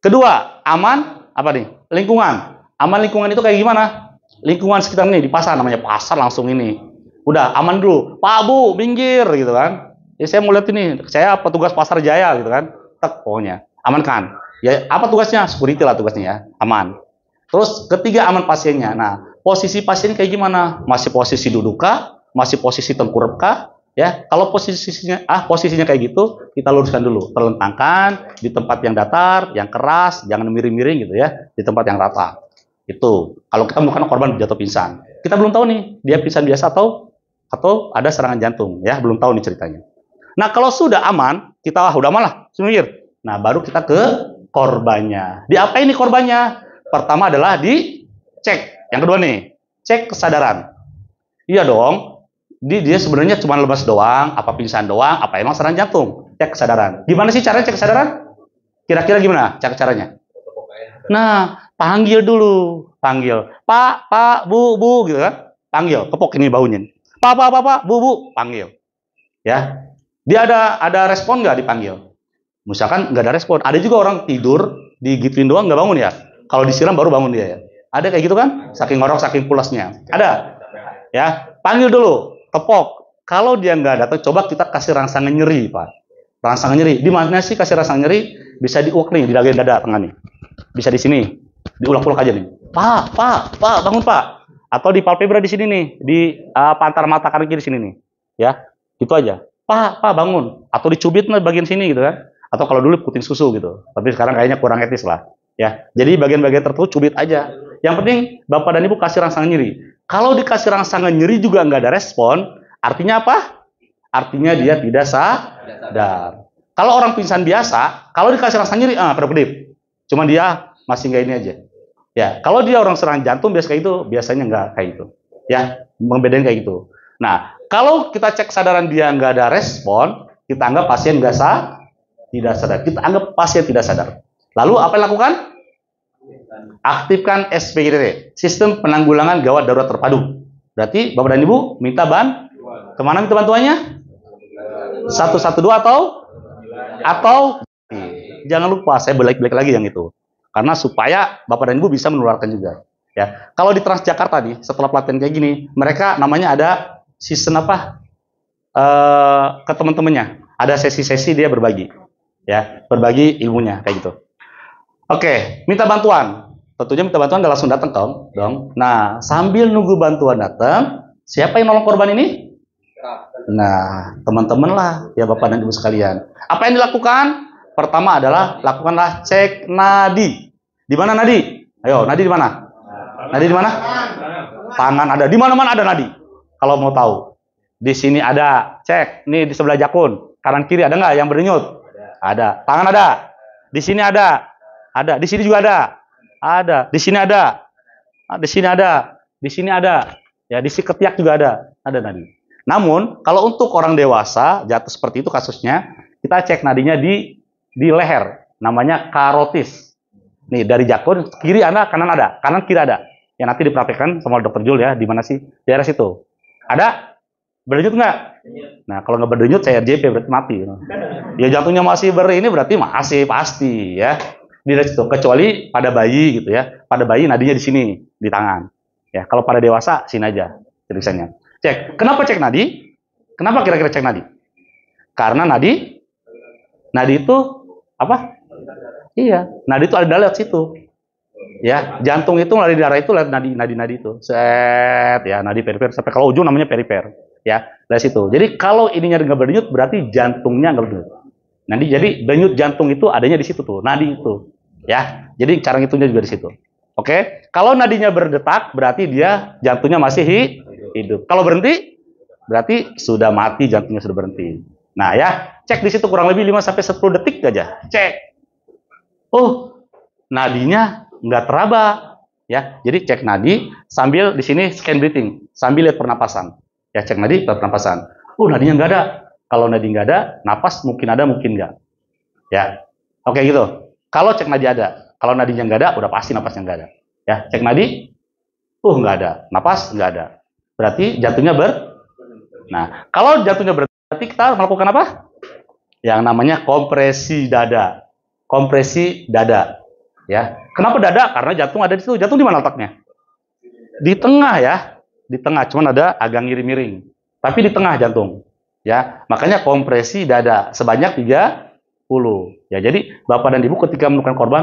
Kedua, aman apa nih? Lingkungan. Aman lingkungan itu kayak gimana? Lingkungan sekitar nih di pasar, namanya pasar langsung ini. Udah aman dulu. Pak Bu, minggir gitu kan. Ya saya mau lihat ini, saya petugas pasar Jaya gitu kan. Tek pokoknya. Amankan. Ya apa tugasnya? Security lah tugasnya ya. Aman. Terus ketiga aman pasiennya. Nah, posisi pasien kayak gimana? Masih posisi duduk kah? Masih posisi tengkurap kah? Ya, kalau posisinya kayak gitu, kita luruskan dulu. Terlentangkan di tempat yang datar, yang keras, jangan miring-miring gitu ya, di tempat yang rata. Itu. Kalau kita menemukan korban jatuh pingsan. Kita belum tahu nih, dia pingsan biasa atau ada serangan jantung, ya, belum tahu nih ceritanya. Nah, kalau sudah aman, kita udah aman lah, minggir. Nah, baru kita ke korbannya. Diapain nih korbannya? Pertama adalah dicek. Yang kedua nih, cek kesadaran. Iya dong. Dia sebenarnya cuma lemas doang, apa pingsan doang, apa emang serangan jantung. Cek kesadaran. Gimana sih caranya cek kesadaran? Kira-kira gimana caranya? Nah, panggil dulu. Panggil. Pak, Bu, gitu kan. Panggil. Kepok ini baunya. Pak, Bu, panggil. Ya. Dia ada respon nggak dipanggil? Misalkan nggak ada respon. Ada juga orang tidur, digituin doang nggak bangun ya. Kalau disiram baru bangun dia ya. Ada kayak gitu kan? Saking ngorok, saking pulasnya. Ada. Ya. Panggil dulu. Tepok. Kalau dia nggak datang, coba kita kasih rangsangan nyeri, Pak. Rangsangan nyeri. Di mana sih kasih rangsangan nyeri? Bisa diulek nih, di bagian dada tengah nih. Bisa di sini. Diulek-ulek aja nih. Pak, bangun Pak. Atau di palpebra di sini nih, di antara mata kanan kiri sini nih. Ya. Gitu aja. Pak, bangun. Atau dicubit nih bagian sini gitu kan. Atau kalau dulu putin susu gitu. Tapi sekarang kayaknya kurang etis lah. Ya. Jadi bagian-bagian tertentu cubit aja. Yang penting Bapak dan Ibu kasih rangsangan nyeri. Kalau dikasih rangsangan nyeri juga nggak ada respon, artinya apa? artinya dia tidak sadar. Kalau orang pingsan biasa, kalau dikasih rasa nyeri, kedip. Cuman dia masih nggak ini aja. Ya, kalau dia orang serangan jantung biasanya nggak kayak itu. Ya, membedain kayak gitu. Nah, kalau kita cek kesadaran dia nggak ada respon, kita anggap pasien tidak sadar. Kita anggap pasien tidak sadar. Lalu apa yang lakukan? Aktifkan SPGT, Sistem Penanggulangan Gawat Darurat Terpadu. Berarti Bapak dan Ibu minta kemana minta bantuannya? 112 atau jangan lupa saya balik lagi yang itu. Karena supaya Bapak dan Ibu bisa menularkan juga. Ya, kalau di Transjakarta nih, setelah pelatihan kayak gini, mereka namanya ada season ke teman-temannya. Ada sesi-sesi dia berbagi. Ya, berbagi ilmunya kayak gitu. Oke, minta bantuan. Tentunya minta bantuan nggak langsung datang dong. Nah, sambil nunggu bantuan datang, siapa yang nolong korban ini? Nah, teman-teman lah, ya Bapak dan Ibu sekalian. Apa yang dilakukan? Pertama adalah lakukanlah cek nadi. Di mana nadi? Ayo, nadi di mana? Nadi di mana? Tangan ada. Di mana-mana ada nadi. Kalau mau tahu. Di sini ada. Cek. Nih di sebelah jakun. Kanan kiri ada nggak yang berdenyut? Ada. Tangan ada. Di sini ada. Ada. Di sini juga ada. Ada. Di sini ada. Di sini ada. Di sini ada. Ya, di si ketiak juga ada. Ada nadi. Namun, kalau untuk orang dewasa jatuh seperti itu kasusnya, kita cek nadinya di leher. Namanya karotis. Nih, dari jakun kiri ada, kanan ada. Kanan kiri ada. Ya nanti dipraktekkan sama dokter Jul ya. Di mana sih? Daerah situ. Ada? Berdenyut nggak? Nah, kalau nggak berdenyut saya RJP berarti mati. Ya jantungnya masih ini berarti masih pasti ya. Di situ, kecuali pada bayi gitu ya. Pada bayi nadinya di sini, di tangan. Ya, kalau pada dewasa sini aja tulisannya. Cek. Kenapa cek nadi? Kenapa kira-kira cek nadi? Karena nadi itu apa? Iya, nadi itu ada lewat situ. Ya, jantung itu lari darah itu lewat nadi itu. Set, ya nadi perifer sampai kalau ujung namanya perifer. Ya, dari situ. Jadi kalau ininya nggak berdenyut berarti jantungnya nggak berdenyut. Nanti jadi denyut jantung itu adanya di situ tuh, nadi itu. Ya, jadi cara ngitungnya juga di situ. Oke, kalau nadinya berdetak berarti dia jantungnya masih hidup. Kalau berhenti berarti sudah mati, jantungnya sudah berhenti. Nah ya, cek di situ kurang lebih 5-10 detik aja. Cek. Oh, nadinya nggak teraba. Ya, jadi cek nadi sambil di sini scan breathing, sambil lihat pernapasan. Ya, cek nadi, pernapasan. Nadinya nggak ada. Kalau nadi nggak ada, napas mungkin ada, mungkin nggak. Ya, oke gitu. Kalau cek nadi ada, kalau nadinya nggak ada, udah pasti napasnya nggak ada. Ya, cek nadi, nggak ada, napas nggak ada. Berarti jantungnya Nah, kalau jantungnya berarti kita melakukan apa? Yang namanya kompresi dada. Kompresi dada. Ya, kenapa dada? Karena jantung ada di situ. Jantung di mana letaknya? Di tengah ya, di tengah. Cuman ada agak miring-miring. Tapi di tengah jantung. Ya, makanya kompresi dada sebanyak 30. Ya, jadi Bapak dan Ibu ketika menemukan korban,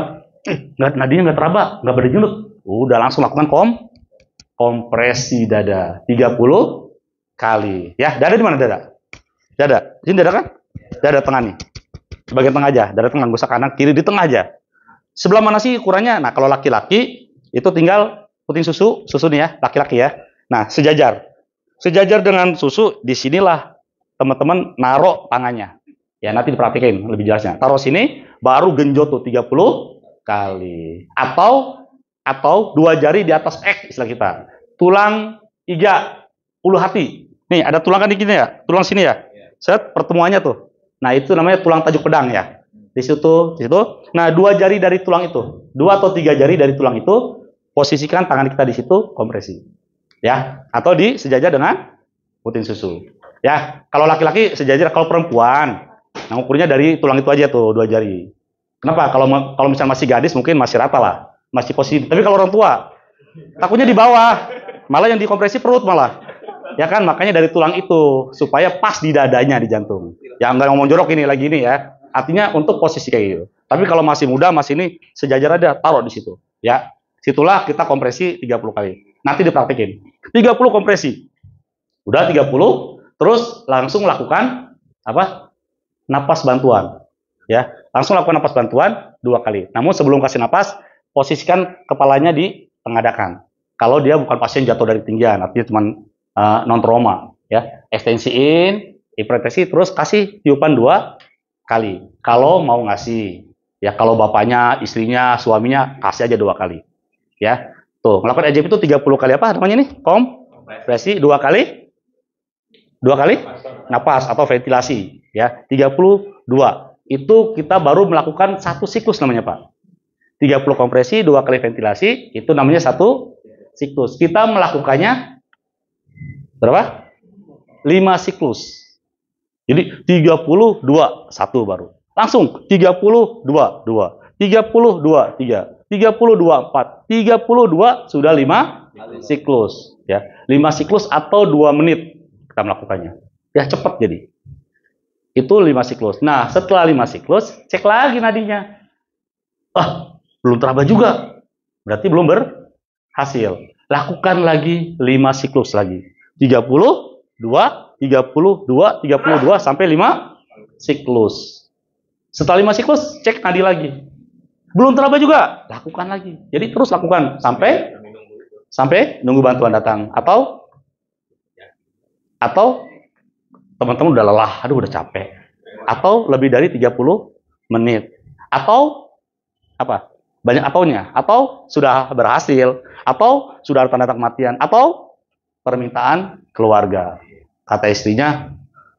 nadinya nggak teraba, nggak berdenyut, udah langsung lakukan kompresi dada 30 kali. Ya, dada di mana dada? Dada. Ini dada kan? Dada tengah nih. Bagian tengah aja, dada tengah, nggak usah kanan, kiri, di tengah aja. Sebelah mana sih ukurannya? Nah, kalau laki-laki itu tinggal puting susu nih ya, laki-laki ya. Nah, sejajar. Sejajar dengan susu, disinilah teman-teman naruh tangannya. Ya, nanti diperhatikan lebih jelasnya. Taruh sini, baru genjot tuh 30 kali. Atau 2 jari di atas istilah kita. Tulang iga, ulu hati. Nih, ada tulang kan di sini ya? Tulang sini ya? Set, pertemuannya tuh. Nah, itu namanya tulang tajuk pedang ya. Di situ. Nah, 2 jari dari tulang itu. 2 atau 3 jari dari tulang itu, posisikan tangan kita di situ, kompresi. Ya, atau sejajar dengan puting susu. Ya, kalau laki-laki sejajar, kalau perempuan, nah ukurnya dari tulang itu aja tuh, 2 jari. Kenapa? Kalau misalnya masih gadis mungkin masih rata lah, masih posisi. Tapi kalau orang tua, takutnya di bawah, malah yang dikompresi perut malah. Ya kan, makanya dari tulang itu supaya pas di dadanya, di jantung. Ya nggak ngomong jorok ini lagi ini ya. Artinya untuk posisi kayak gitu. Tapi kalau masih muda, masih ini sejajar aja, taruh di situ. Ya, situlah kita kompresi 30 kali. Nanti dipraktekin. 30 kompresi. Udah 30, terus langsung lakukan apa? Napas bantuan. Ya, langsung lakukan napas bantuan 2 kali. Namun sebelum kasih napas, posisikan kepalanya di tengadakan. Kalau dia bukan pasien jatuh dari ketinggian, artinya cuma non trauma, ya. Ekstensiin, hipertensi, terus kasih tiupan 2 kali. Kalau mau ngasih, ya kalau bapaknya, istrinya, suaminya kasih aja 2 kali. Ya, tuh melakukan EJP itu 30 kali apa namanya nih? Kompresi 2 kali, 2 kali napas atau ventilasi. Ya, 32. Itu kita baru melakukan 1 siklus namanya Pak. 30 kompresi, 2 kali ventilasi, itu namanya 1 siklus. Kita melakukannya berapa? 5 siklus. Jadi 32, 1 baru. Langsung 32, 2, 32, 3, 32, 4, 32 sudah 5 siklus. Ya, 5 siklus atau 2 menit kita melakukannya. Ya cepat jadi. Itu 5 siklus. Nah, setelah 5 siklus, cek lagi nadinya. Belum teraba juga. Berarti belum berhasil. Lakukan lagi 5 siklus lagi. 32, 32 sampai 5 siklus. Setelah 5 siklus, cek nadi lagi. Belum teraba juga, lakukan lagi. Jadi terus lakukan sampai nunggu bantuan datang. Atau teman-teman udah lelah, aduh udah capek. Atau lebih dari 30 menit. Atau apa? Banyak ataunya. Atau sudah berhasil. Atau sudah ada tanda kematian. Atau permintaan keluarga. Kata istrinya,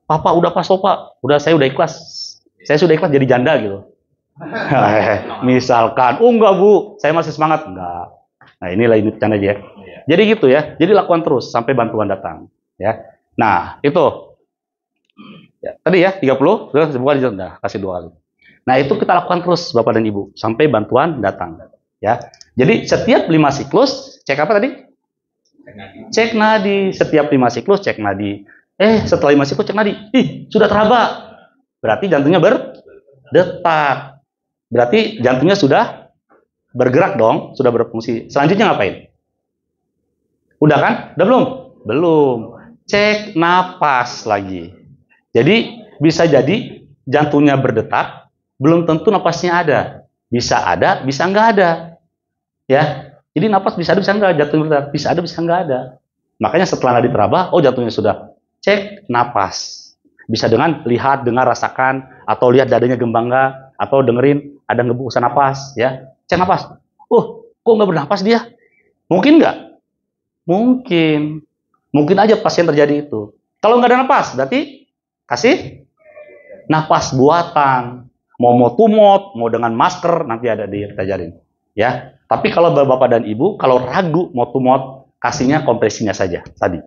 Papa udah pas Pak. Saya udah ikhlas. Saya sudah ikhlas jadi janda gitu. Misalkan, enggak Bu, saya masih semangat. Enggak. Nah inilah ini bercanda aja. Jadi gitu ya. Jadi lakukan terus sampai bantuan datang. Ya. Nah itu. Ya, tadi ya 30, sudah bukan sudah kasih 2 kali. Nah itu kita lakukan terus Bapak dan Ibu sampai bantuan datang. Ya. Jadi setiap 5 siklus cek apa tadi? Cek nadi. Setiap 5 siklus cek nadi. Setelah 5 siklus cek nadi. Sudah teraba. Berarti jantungnya berdetak. Berarti jantungnya sudah bergerak dong, sudah berfungsi. Selanjutnya ngapain? Udah kan? Udah belum? Belum. Cek napas lagi. Jadi bisa jadi jantungnya berdetak, belum tentu napasnya ada. Bisa ada, bisa nggak ada. Ya. Jadi napas bisa ada, bisa nggak, jantung berdetak, bisa ada, bisa nggak ada. Makanya setelah nadi teraba, jantungnya sudah. Cek napas. Bisa dengan lihat, dengar, rasakan, atau lihat dadanya gembang nggak, atau dengerin ada ngebusan napas, ya. Cek napas. Kok nggak bernapas dia? Mungkin nggak? Mungkin. Mungkin aja pasien terjadi itu. Kalau nggak ada napas, berarti kasih napas buatan. Mau tumot, mau dengan masker, nanti ada diajarin. Ya. Tapi kalau Bapak dan Ibu, kalau ragu mau tumot, kasihnya kompresinya saja tadi.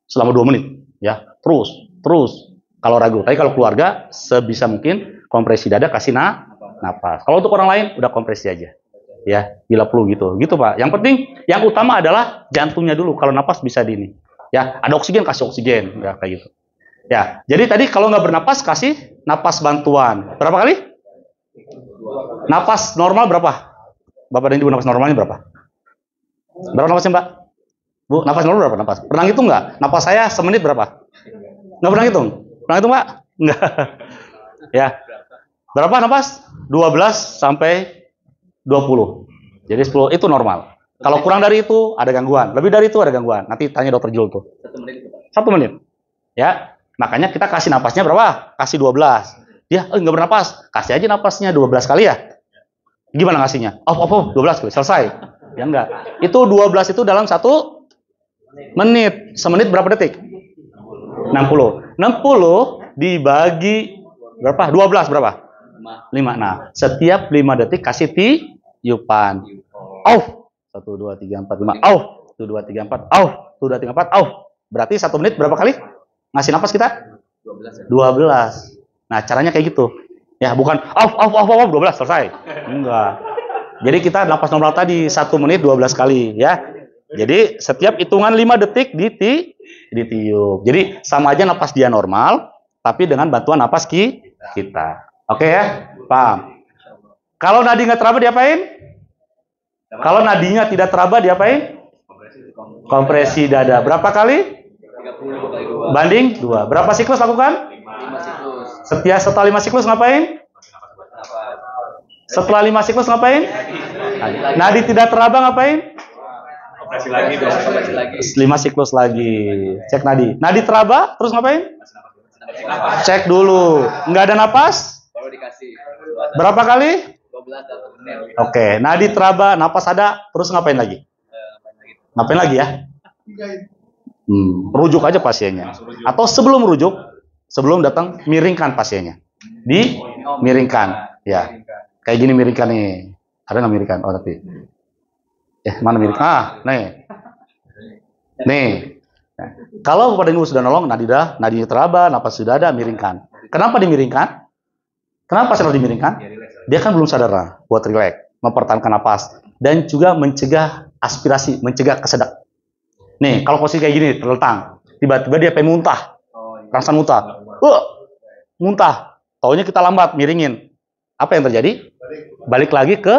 Selama 2 menit. Ya. Terus. Kalau ragu. Tapi kalau keluarga, sebisa mungkin kompresi dada, kasih napas. Kalau untuk orang lain, udah kompresi aja. Ya, bila perlu gitu. Gitu Pak. Yang penting, yang utama adalah jantungnya dulu. Kalau napas bisa di ini. Ya, ada oksigen, kasih oksigen. Ya, kayak gitu. Ya, jadi tadi kalau nggak bernapas, kasih napas bantuan. Berapa kali? Napas normal berapa? Bapak dan Ibu, napas normalnya berapa? Berapa napasnya Mbak? Bu, napas normal berapa napas? Pernah hitung nggak? Napas saya semenit berapa? Nggak pernah hitung? Pernah hitung Pak? Nggak. Ya. Berapa napas? 12 sampai 20. Jadi 10 itu normal. Kalau kurang dari itu ada gangguan, lebih dari itu ada gangguan. Nanti tanya dokter Jul tuh. 1 menit. Ya. Makanya kita kasih napasnya berapa? Kasih 12. Dia nggak bernapas. Kasih aja napasnya 12 kali ya. Gimana ngasihnya? 12 kali selesai. Ya enggak. Itu 12 itu dalam 1 menit. Semenit berapa detik? 60. 60 dibagi berapa? 12 berapa? 5. Nah, setiap 5 detik kasih tiupan. 1 2 3 4 5. 1 2 3 4. 1 2 3 4. Berarti 1 menit berapa kali ngasih napas kita? 12. Nah, caranya kayak gitu. Ya, bukan 12 selesai. Enggak. Jadi kita napas normal tadi 1 menit 12 kali ya. Jadi setiap hitungan 5 detik ditiup. Jadi sama aja napas dia normal, tapi dengan bantuan napas kita. Oke ya? Paham? Kalau nadi nggak teraba diapain? Kalau nadinya tidak teraba diapain? Kompresi dada. Berapa kali? 30 banding 2. Berapa siklus lakukan? 5 siklus. Setelah 5 siklus ngapain? Setelah 5 siklus ngapain? Nadi tidak teraba ngapain? Operasi lagi. 5 siklus lagi. Cek nadi. Nadi teraba terus ngapain? Cek dulu. Nggak ada napas? Baru dikasih. Berapa kali? 12 Oke, nadi teraba, napas ada, terus ngapain lagi? Ngapain lagi ya? Rujuk aja pasiennya. Atau sebelum rujuk, sebelum datang, miringkan pasiennya. Dimiringkan. Ya, kayak gini miringkan nih. Ada nggak miringkan? Oh, tapi. Mana miringkan? Nih. Nih. Nah, kalau Bapak Ibu sudah nolong, nadinya teraba, napas sudah ada, miringkan. Kenapa dimiringkan? Kenapa harus dimiringkan? Dia kan belum sadar buat rileks, mempertahankan napas, dan juga mencegah aspirasi, mencegah kesedak. Nih, kalau posisi kayak gini, terlentang, tiba-tiba dia pengen muntah, rasa muntah, muntah, taunya kita lambat, miringin. Apa yang terjadi? Balik lagi ke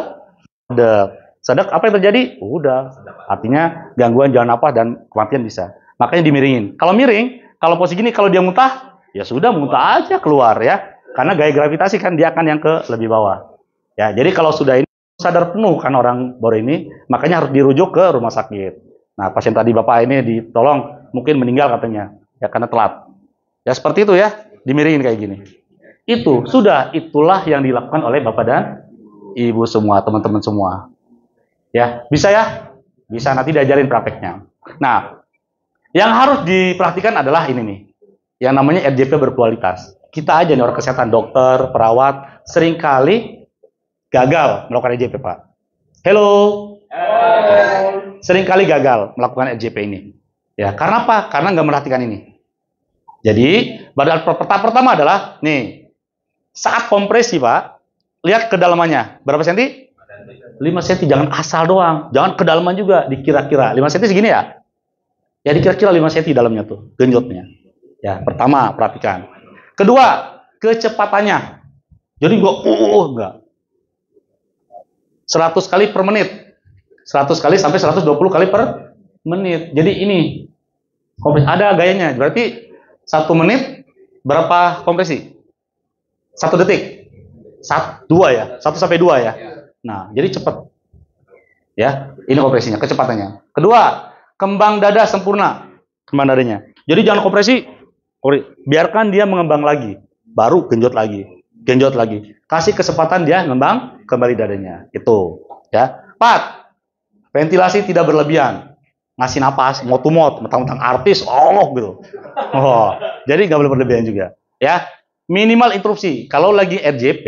sedek, apa yang terjadi? Udah, artinya gangguan jalan napas dan kematian bisa. Makanya dimiringin. Kalau miring, kalau posisi gini, kalau dia muntah, ya sudah muntah aja keluar ya. Karena gaya gravitasi kan dia akan yang ke lebih bawah. Ya, jadi kalau sudah ini sadar penuh kan orang baru ini, makanya harus dirujuk ke rumah sakit. Nah, pasien tadi Bapak ini ditolong, mungkin meninggal katanya, ya karena telat. Ya seperti itu ya, dimiringin kayak gini. Itulah yang dilakukan oleh Bapak dan Ibu semua, teman-teman semua. Ya, bisa ya? Bisa, nanti diajarin prakteknya. Nah, yang harus diperhatikan adalah ini nih, yang namanya RJP berkualitas. Kita aja nih orang kesehatan, dokter, perawat, seringkali gagal melakukan RJP, Pak. Halo. Seringkali gagal melakukan RJP ini. Ya, karena apa? Karena nggak merhatikan ini. Jadi, pertama adalah, nih, saat kompresi, Pak, lihat kedalamannya. Berapa senti? 5 senti, jangan asal doang. Jangan kedalaman juga, dikira-kira. 5 senti segini ya? Ya, dikira-kira 5 senti dalamnya tuh, genjotnya. Ya, pertama, perhatikan. Kedua, kecepatannya. Jadi enggak. 100 kali per menit. 100 kali sampai 120 kali per menit. Jadi ini ada gayanya. Berarti 1 menit berapa kompresi? 1 detik. 2 ya. 1 sampai 2 ya. Nah, jadi cepat. Ya, ini kompresinya, kecepatannya. Kedua, kembang dada sempurna. Kembang dadanya. Jadi jangan kompresi. Biarkan dia mengembang lagi, baru genjot lagi. Kasih kesempatan dia ngembang kembali dadanya. Itu, ya. 4. Ventilasi tidak berlebihan. Ngasih napas, mot-mot, mentang-mentang artis, gitu. Jadi nggak boleh berlebihan juga, ya. Minimal interupsi. Kalau lagi RJP,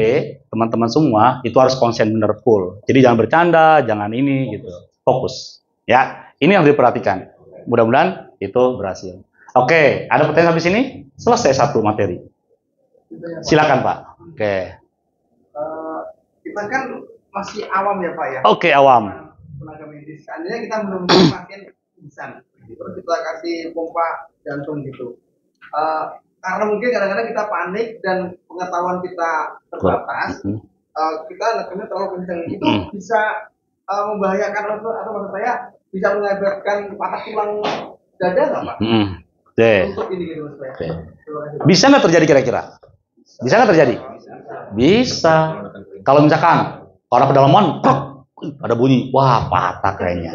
teman-teman semua itu harus konsen bener full. Jadi jangan bercanda, jangan ini gitu. Fokus, ya. Ini yang diperhatikan. Mudah-mudahan itu berhasil. Oke, ada pertanyaan sampai sini? Selesai 1 materi. Silakan Pak. Oke. Kita kan masih awam ya Pak ya. Oke, awam. Tenaga medis. Seandainya kita menemukan pasien pingsan, terus kita kasih pompa jantung gitu. Karena mungkin kadang-kadang kita panik dan pengetahuan kita terbatas, kita lakukannya terlalu kencang. Itu bisa membahayakan atau maksud saya bisa mengakibatkan patah tulang dada nggak Pak? Untuk ini gitu maksud saya. Bisa nggak terjadi kira-kira? Bisa nggak terjadi? Bisa. Kalau misalkan orang pedalaman, ada bunyi, wah patah kayaknya.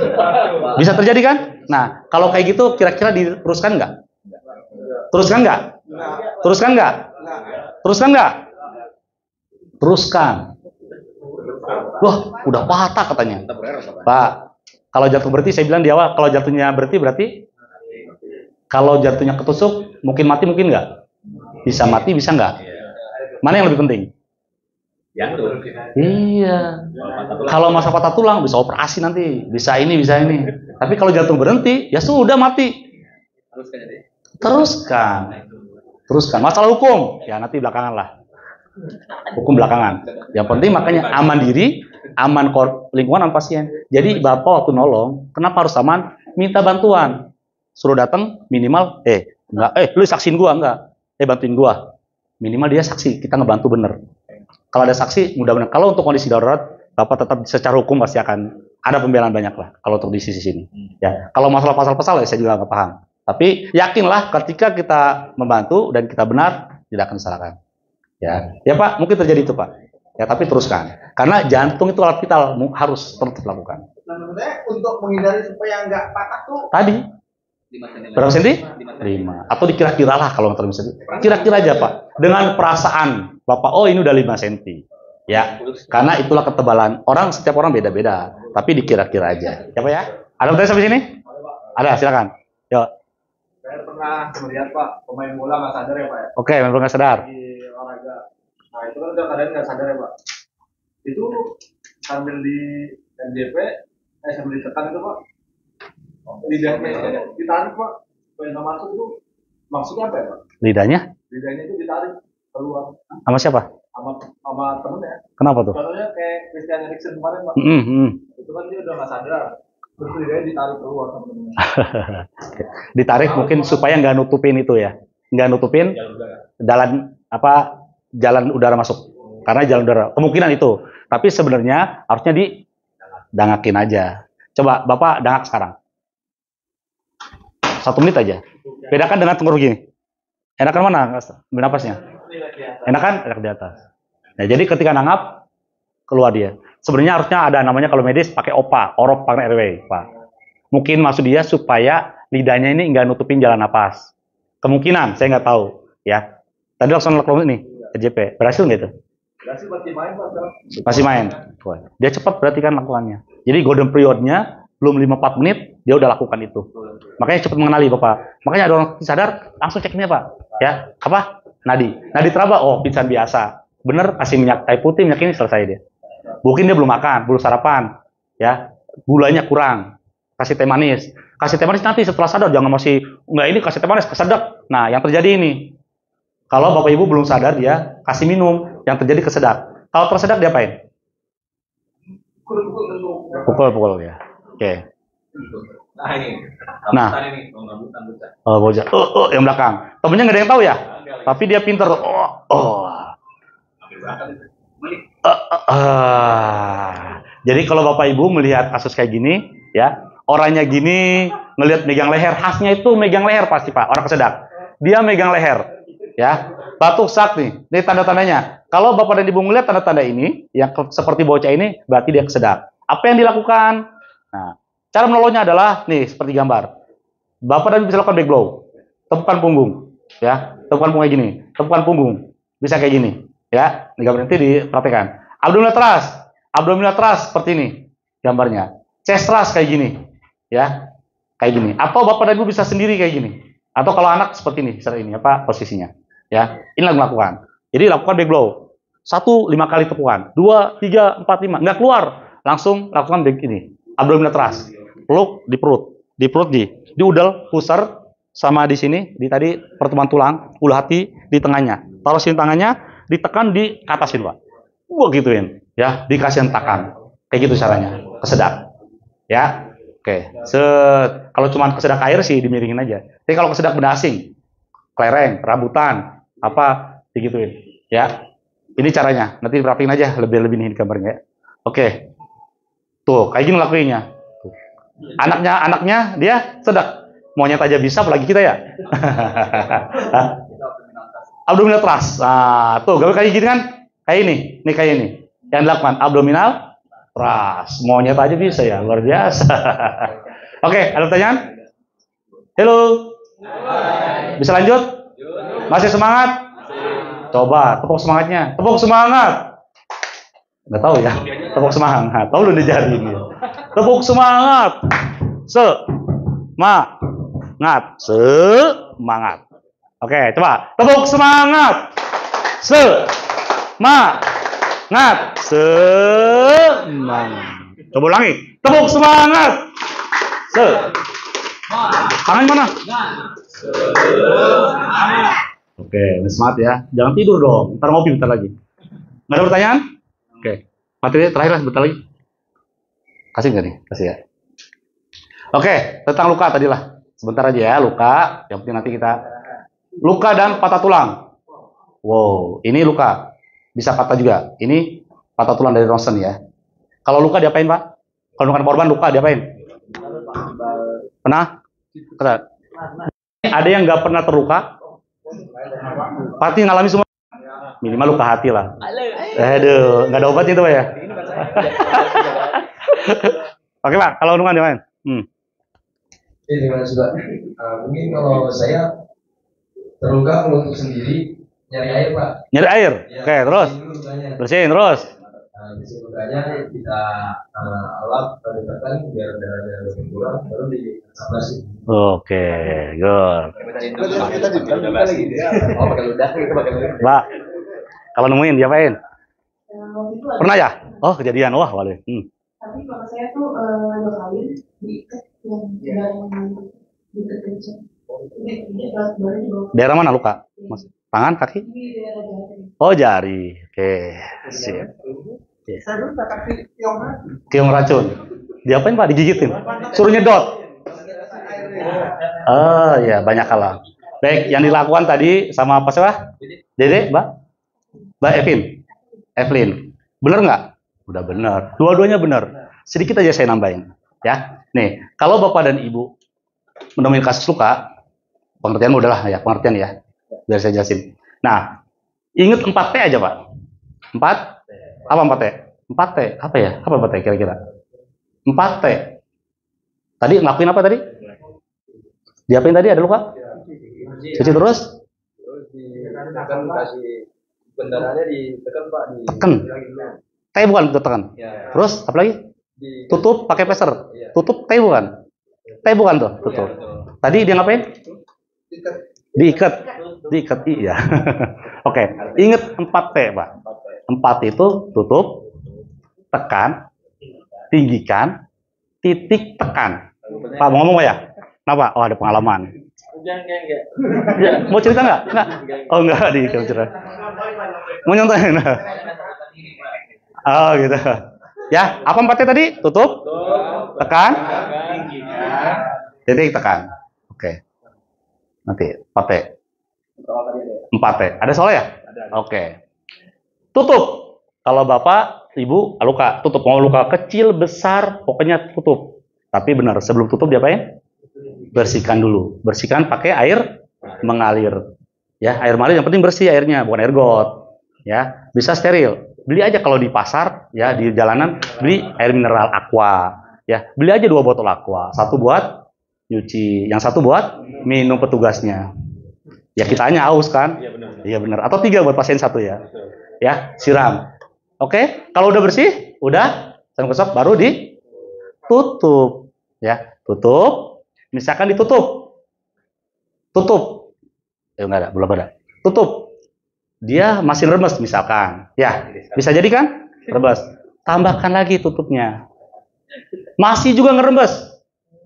Bisa terjadi kan? Nah, kalau kayak gitu kira-kira diteruskan nggak? Teruskan nggak? Teruskan nggak? Teruskan nggak? Teruskan. Wah, udah patah katanya. Pak, kalau jatuh berhenti, saya bilang di awal, kalau jatuhnya berarti kalau jatuhnya ketusuk, mungkin mati, mungkin nggak? Bisa mati, bisa nggak? Mana yang lebih penting? Jantung. Iya. Kalau masa patah tulang, bisa operasi nanti. Bisa ini, bisa ini. Tapi kalau jantung berhenti, ya sudah mati. Teruskan. Masalah hukum, ya nanti belakangan lah. Hukum belakangan. Yang penting makanya aman diri, aman lingkungan, aman pasien. Jadi Bapak waktu nolong, kenapa harus aman? Minta bantuan. Suruh datang minimal, lu saksiin gua enggak? Bantuin gua. Minimal dia saksi, kita ngebantu bener. Kalau ada saksi, mudah-mudahan. Kalau untuk kondisi darurat, Bapak tetap secara hukum pasti akan ada pembelaan banyak lah. Kalau untuk di sisi sini, ya. Kalau masalah pasal-pasal, ya saya juga nggak paham. Tapi yakinlah, ketika kita membantu dan kita benar, tidak akan disalahkan. Ya Pak, mungkin terjadi itu Pak. Ya, tapi teruskan. Karena jantung itu alat vital, harus tetap lakukan. Nah, menurut saya untuk menghindari supaya nggak patah tuh. Tadi Berapa senti? 5. Atau dikira-kira lah kalau nggak senti. Kira-kira aja Pak. Dengan perasaan Bapak, oh ini udah 5 senti. Ya, karena itulah ketebalan. Setiap orang beda-beda. Tapi dikira-kira aja. Ya Pak ya? Ada pertanyaan sampai sini? Ada, silakan. Yuk. Saya pernah melihat Pak, pemain bola nggak sadar ya Pak ya? Oke, memang nggak sadar. Di olahraga. Nah itu kan udah kadang nggak sadar ya Pak. Itu sambil di NJP, sambil ditekan itu Pak. Lidahnya ditarik Pak. Supaya nggak masuk itu maksudnya apa ya Pak? Lidahnya? Lidahnya itu ditarik keluar. Sama siapa? Sama temennya. Kenapa tuh? Contohnya kayak Christian Eriksen kemarin Pak. Itu kan dia udah nggak sadar. Terus lidahnya ditarik keluar sama temennya. Ditarik mungkin supaya nggak nutupin itu ya. Nggak nutupin jalan udara masuk. Karena jalan udara. Kemungkinan itu. Tapi sebenarnya harusnya didangakin aja. Coba Bapak dangak sekarang. 1 menit aja. Bedakan dengan tenggorok gini. Enakan mana bernapasnya? Enakan? Enak di atas. Nah, jadi ketika nangap, keluar dia. Sebenarnya harusnya ada namanya kalau medis pakai OPA, orop pakai airway, Pak. Mungkin maksud dia supaya lidahnya ini nggak nutupin jalan napas. Kemungkinan, saya nggak tahu. Ya. Tadi langsung lakukan ini, EJP. Berhasil nggak itu? Berhasil masih main Pak. Masih main. Dia cepat berarti kan lakukannya. Jadi golden period-nya belum 5-4 menit, dia udah lakukan itu. Makanya cepat mengenali Bapak. Makanya ada orang sadar, langsung cek ini Pak. Ya, apa? Nadi teraba, oh pingsan biasa. Bener, kasih minyak kayu putih, minyak ini selesai dia. Mungkin dia belum makan, belum sarapan. Ya, gulanya kurang. Kasih teh manis. Kasih teh manis nanti setelah sadar, jangan masih, enggak ini kasih teh manis, kesedap. Nah, yang terjadi ini. Kalau Bapak Ibu belum sadar, dia kasih minum, yang terjadi kesedap. Kalau tersedak, dia apain? Pukul ya. Oke. Nah ini. Nah. Bocah. Yang belakang. Temennya nggak ada yang tahu ya. Tapi dia pinter. Jadi kalau Bapak Ibu melihat kasus kayak gini, ya orangnya gini ngelihat megang leher, khasnya itu megang leher pasti Pak. Orang kesedak. Dia megang leher, ya. Batuk sak nih. Ini tanda-tandanya. Kalau Bapak dan Ibu melihat tanda-tanda ini, yang seperti bocah ini, berarti dia kesedak. Apa yang dilakukan? Nah, cara menolongnya adalah nih seperti gambar. Bapak dan Ibu bisa lakukan back blow, tepukan punggung, ya, tepukan punggung kayak gini, tepukan punggung, bisa kayak gini, ya. Ini gambar nanti diperhatikan. Abdominal thrust seperti ini gambarnya. Chest thrust kayak gini, ya, kayak gini. Atau Bapak dan Ibu bisa sendiri kayak gini. Atau kalau anak seperti ini, apa posisinya, ya. Inilah melakukan. Jadi lakukan back blow. 1 5 kali tepukan, 2 3 4 5, nggak keluar, langsung lakukan back ini. Abdominal thrust, peluk di perut di udel, pusar sama di sini, di tadi pertemuan tulang, ulu hati di tengahnya. Taruh sini tangannya, ditekan di atasin Pak. Gua gituin, ya, dikasih hentakan. Kayak gitu caranya, kesedak. Ya, oke. Kalau cuma kesedak air sih dimiringin aja. Tapi kalau kesedak benda asing, kelereng, rambutan, apa, digituin. Ya, ini caranya. Nanti perhatiin aja lebih nih gambarnya. Ya. Oke. Tuh, kayak gini lakuinnya. Anaknya dia sedak. Monyet aja bisa, apalagi kita ya. Abdominal thrust. Nah, tuh, gawe kayak gini kan? Kayak ini. Nih kayak ini. Yang dilakukan abdominal thrust. Monyet aja bisa ya, luar biasa. Oke, ada pertanyaan? Halo. Bisa lanjut? Masih semangat? Coba, tepuk semangatnya. Tepuk semangat. Nggak tahu ya. Tepuk semangat. Tahu lu dijari ini. Tepuk semangat. Semangat. Oke, coba. Tepuk semangat. Semangat. Coba ulangi. Tepuk semangat. Tangan mana? Oke, semangat ya. Jangan tidur dong. Ntar ngopi bentar lagi. Nggak ada pertanyaan? Oke. Materi terakhir lah, bentar lagi. Kasih nggak nih? Kasih ya. Oke, tentang luka tadi lah. Sebentar aja ya, luka. Yang penting nanti kita luka dan patah tulang. Wow, ini luka. Bisa patah juga. Ini patah tulang dari ronsen ya. Kalau luka diapain Pak? Kalau bukan korban luka diapain? Pernah? Ada yang nggak pernah terluka? Pasti ngalami semua. Minimal luka hati lah. Aduh, nggak ada obatnya itu Pak ya. Oke Pak, kalau luka diapain? Ini gimana sih Pak? Mungkin kalau saya terluka menutup sendiri, nyari air Pak. Nyari air. Ya, Oke, terus bersihin terus. Bersihin lukanya, kita lap lalu tekan biar darahnya lebih kurang, baru disaplasin. Oke, good. Oh, pakai ludah, kita pakai ludah. Mbak, kalau nemuin diapain? Pernah ya? Oh, kejadian. Wah, boleh. Tapi kalau saya tuh 2 kali diikat yang diikat kencang. Baru dibawa. Daerah mana luka? Mas, tangan, kaki? Ini daerah jari. Oh, jari. Oke, sip. Saya dulu tak kasih tiong racun. Tiong racun. Diapain Pak? Digigitin? Suruh nyedot? Oh ya, banyak hal. Baik, yang dilakukan tadi sama apa sih Pak? Dede, Mbak? Mbak Evelyn. Bener nggak? Udah bener. Dua-duanya bener. Sedikit aja saya nambahin. Ya, nih, kalau Bapak dan Ibu menemukan kasus luka, pengertian udahlah ya, pengertian ya. Biar saya jelasin. Nah, ingat 4T aja Pak. 4? Apa 4T? 4T, apa ya? Apa 4T kira-kira? 4T. Tadi ngelakuin apa tadi? Diapain tadi? Ada luka? Cuci terus? Ditekan, kasih bendarannya ditekan Pak. Tekan. T bukan tekan. Terus apa lagi? Tutup pakai peser. Tutup T bukan? T bukan tuh, tutup. Tadi dia ngapain? Diikat. Diikat, iya. Oke, ingat 4T Pak. 4 itu tutup, tekan, tinggikan, titik tekan. Pak mau ngomong ya? Kenapa? Oh ada pengalaman. Ya, mau cerita nggak? Nggak? Oh nggak di cerita. Mau nyontohin? Oh gitu. Ya, apa 4T tadi? Tutup, tekan, titik tekan. Oke. Nanti 4T. 4T. Ada soal ya? Oke. Tutup. Kalau Bapak, Ibu, luka, tutup. Mau luka kecil, besar, pokoknya tutup. Tapi benar, sebelum tutup diapain? Bersihkan dulu. Bersihkan pakai air mengalir. Ya, air mengalir yang penting bersih airnya, bukan air got. Ya, bisa steril. Beli aja kalau di pasar, ya di jalanan, beli air mineral aqua. Ya, beli aja 2 botol aqua. 1 buat nyuci, yang 1 buat minum petugasnya. Ya kita hanya haus kan? Iya benar. Atau 3 buat pasien 1 ya. Ya, siram. Oke, kalau udah bersih, udah gosok baru ditutup. Ya, tutup. Misalkan ditutup. Tutup. Enggak ada, belum ada. Tutup. Dia masih remes misalkan. Ya, bisa jadi kan? Remes. Tambahkan lagi tutupnya. Masih juga ngerembes.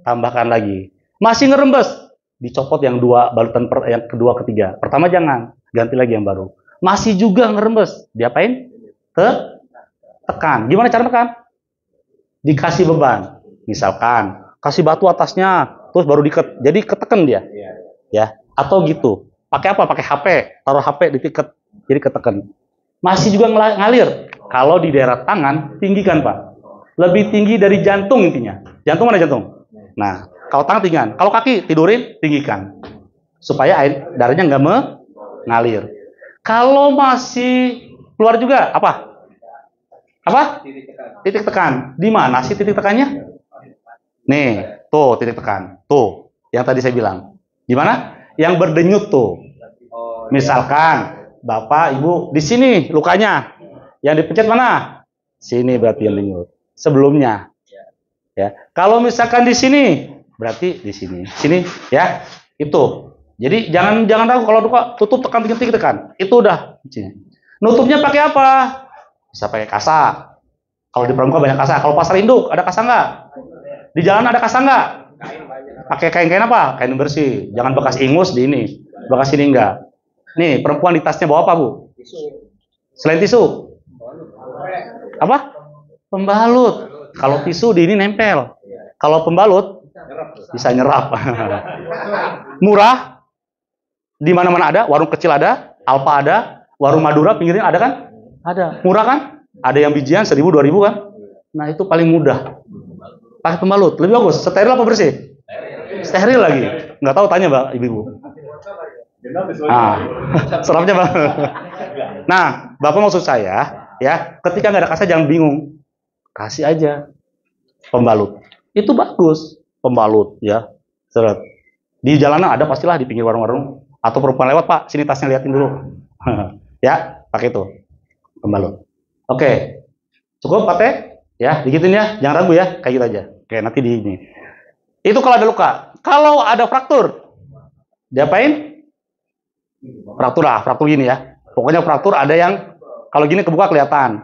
Tambahkan lagi. Masih ngerembes. Dicopot yang 2 balutan yang kedua, ketiga. Pertama jangan, ganti lagi yang baru. Masih juga ngerembes. Diapain? Tekan. Gimana cara tekan? Dikasih beban. Misalkan kasih batu atasnya, terus baru diket. Jadi ketekan dia. Ya, atau gitu. Pakai apa? Pakai HP. Taruh HP ditiket. Jadi ketekan. Masih juga ngalir. Kalau di daerah tangan, tinggikan Pak. Lebih tinggi dari jantung intinya. Jantung mana jantung? Nah, kalau tangan tinggikan. Kalau kaki tidurin, tinggikan. Supaya air darahnya nggak mengalir. Kalau masih keluar juga, apa? Apa? Titik tekan. Di mana sih titik tekannya? Nih, tuh titik tekan. Tuh, yang tadi saya bilang. Di mana? Yang berdenyut tuh. Misalkan, Bapak, Ibu, di sini lukanya. Yang dipencet mana? Sini berarti yang denyut. Sebelumnya. Ya. Kalau misalkan di sini, berarti di sini. Sini, ya. Itu. Jadi jangan ragu kalau luka, tutup tekan titik tekan. Itu udah. Nutupnya pakai apa? Bisa pakai kasa. Kalau di pramuka banyak kasa. Kalau pasar induk ada kasa nggak? Di jalan ada kasa nggak? Pakai kain apa? Kain bersih. Jangan bekas ingus di ini. Bekas ini enggak. Nih perempuan di tasnya bawa apa Bu? Selain tisu? Apa? Pembalut. Kalau tisu di ini nempel. Kalau pembalut bisa nyerap. Murah. Di mana-mana ada, warung kecil ada, Alfa ada, warung Madura pinggirnya ada kan? Ada. Murah kan? Ada yang bijian 1.000, 2.000 kan? Nah, itu paling mudah. Pakai pembalut, lebih bagus. Steril apa bersih? Steril lagi. Nggak tahu, tanya Mbak Ibu. Serapnya Bang. Nah, Bapak maksud saya, ya, ketika nggak ada kasa jangan bingung. Kasih aja pembalut. Itu bagus, pembalut ya. Seret. Di jalanan ada pastilah di pinggir warung-warung atau perempuan lewat, Pak, sini tasnya liatin dulu. Ya, pakai itu. Pembalut. Oke. Cukup, Pak Teh? Ya, digituin ya. Jangan ragu ya, kayak gitu aja. Oke, nanti di ini. Itu kalau ada luka. Kalau ada fraktur, diapain? Fraktur gini ya. Pokoknya fraktur ada yang kalau gini kebuka kelihatan.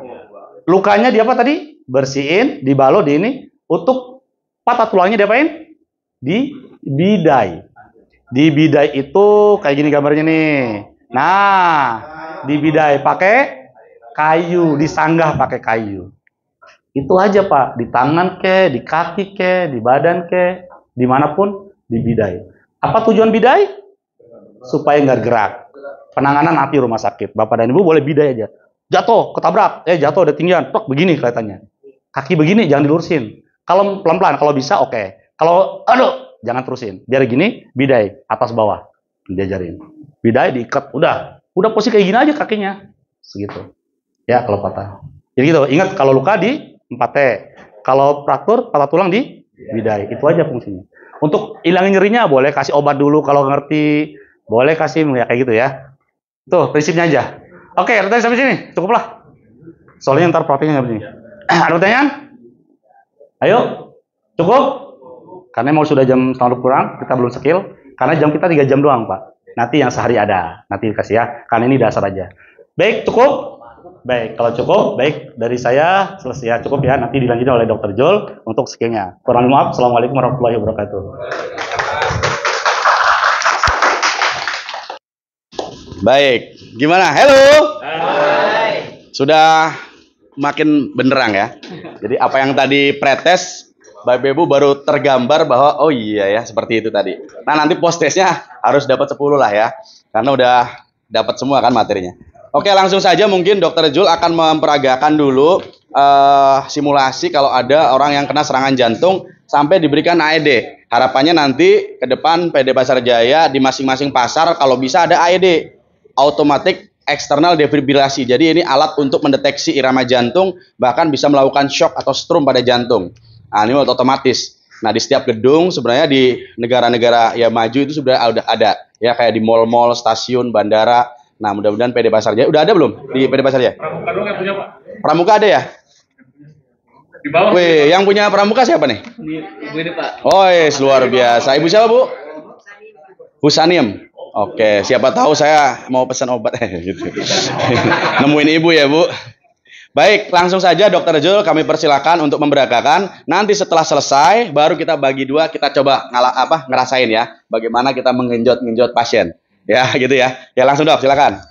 Lukanya di apa tadi? Bersihin, dibalut di ini. Untuk patah tulangnya diapain? Di bidai. Di bidai itu kayak gini gambarnya nih. Nah, di bidai pakai kayu, disanggah pakai kayu. Itu aja, Pak. Di tangan ke, di kaki ke, di badan ke, dimanapun di bidai. Apa tujuan bidai? Supaya nggak gerak. Penanganan nanti rumah sakit. Bapak dan Ibu boleh bidai aja. Jatuh, ketabrak, jatuh ada tinggian, plok begini kelihatannya. Kaki begini jangan dilurusin. Kalau pelan-pelan, kalau bisa oke. Kalau aduh, jangan terusin. Biar gini, bidai atas bawah. Diajarin. Bidai diikat, udah posisi kayak gini aja kakinya. Segitu. Ya, kalau patah. Jadi gitu, ingat kalau luka di 4T. Kalau fraktur, patah tulang di bidai. Itu aja fungsinya. Untuk hilangin nyerinya boleh kasih obat dulu kalau ngerti. Boleh kasih ya kayak gitu ya. Tuh, prinsipnya aja. Oke, pertanyaan sampai sini. Cukuplah. Soalnya ntar praktiknya nggak begini. Ada pertanyaan? Ayo. Cukup? Karena mau sudah jam setengah kurang, kita belum skill. Karena jam kita 3 jam doang, Pak. Nanti yang sehari ada. Nanti dikasih ya. Karena ini dasar aja. Baik, cukup? Baik, kalau cukup, baik. Dari saya, selesai ya. Cukup ya. Nanti dilanjutkan oleh Dr. Jul untuk skillnya. Kurang maaf. Assalamualaikum warahmatullahi wabarakatuh. Baik, gimana? Halo. Hai. Sudah makin benerang ya. Jadi apa yang tadi pretest, Bapak Ibu baru tergambar bahwa oh iya ya seperti itu tadi. Nah nanti post testnya harus dapat 10 lah ya, karena udah dapat semua kan materinya. Oke langsung saja mungkin Dr. Jul akan memperagakan dulu simulasi kalau ada orang yang kena serangan jantung sampai diberikan AED. Harapannya nanti ke depan PD Pasar Jaya di masing-masing pasar kalau bisa ada AED. Automatic external defibrilasi. Jadi ini alat untuk mendeteksi irama jantung, bahkan bisa melakukan shock atau strum pada jantung. Nah, ini otomatis. Nah, di setiap gedung sebenarnya di negara-negara ya maju itu sudah ada. Ya kayak di mall-mall, stasiun, bandara. Nah, mudah-mudahan PD Pasar Jaya. Udah ada belum di PD Pasar Jaya? Pramuka dong yang punya, Pak. Pramuka ada ya? Di bawah. Wih, yang punya Pramuka siapa nih? Ibu ini, Pak. Oh, luar biasa. Ibu siapa, Bu? Bu Saniem. Oke, siapa tahu saya mau pesan obat gitu. Nemuin ibu ya, Bu. Baik, langsung saja Dr. Jul kami persilakan untuk memberagakan. Nanti setelah selesai baru kita bagi dua, kita coba ngerasain ya bagaimana kita menggenjot pasien. Ya, gitu ya. Ya langsung Dok, silakan.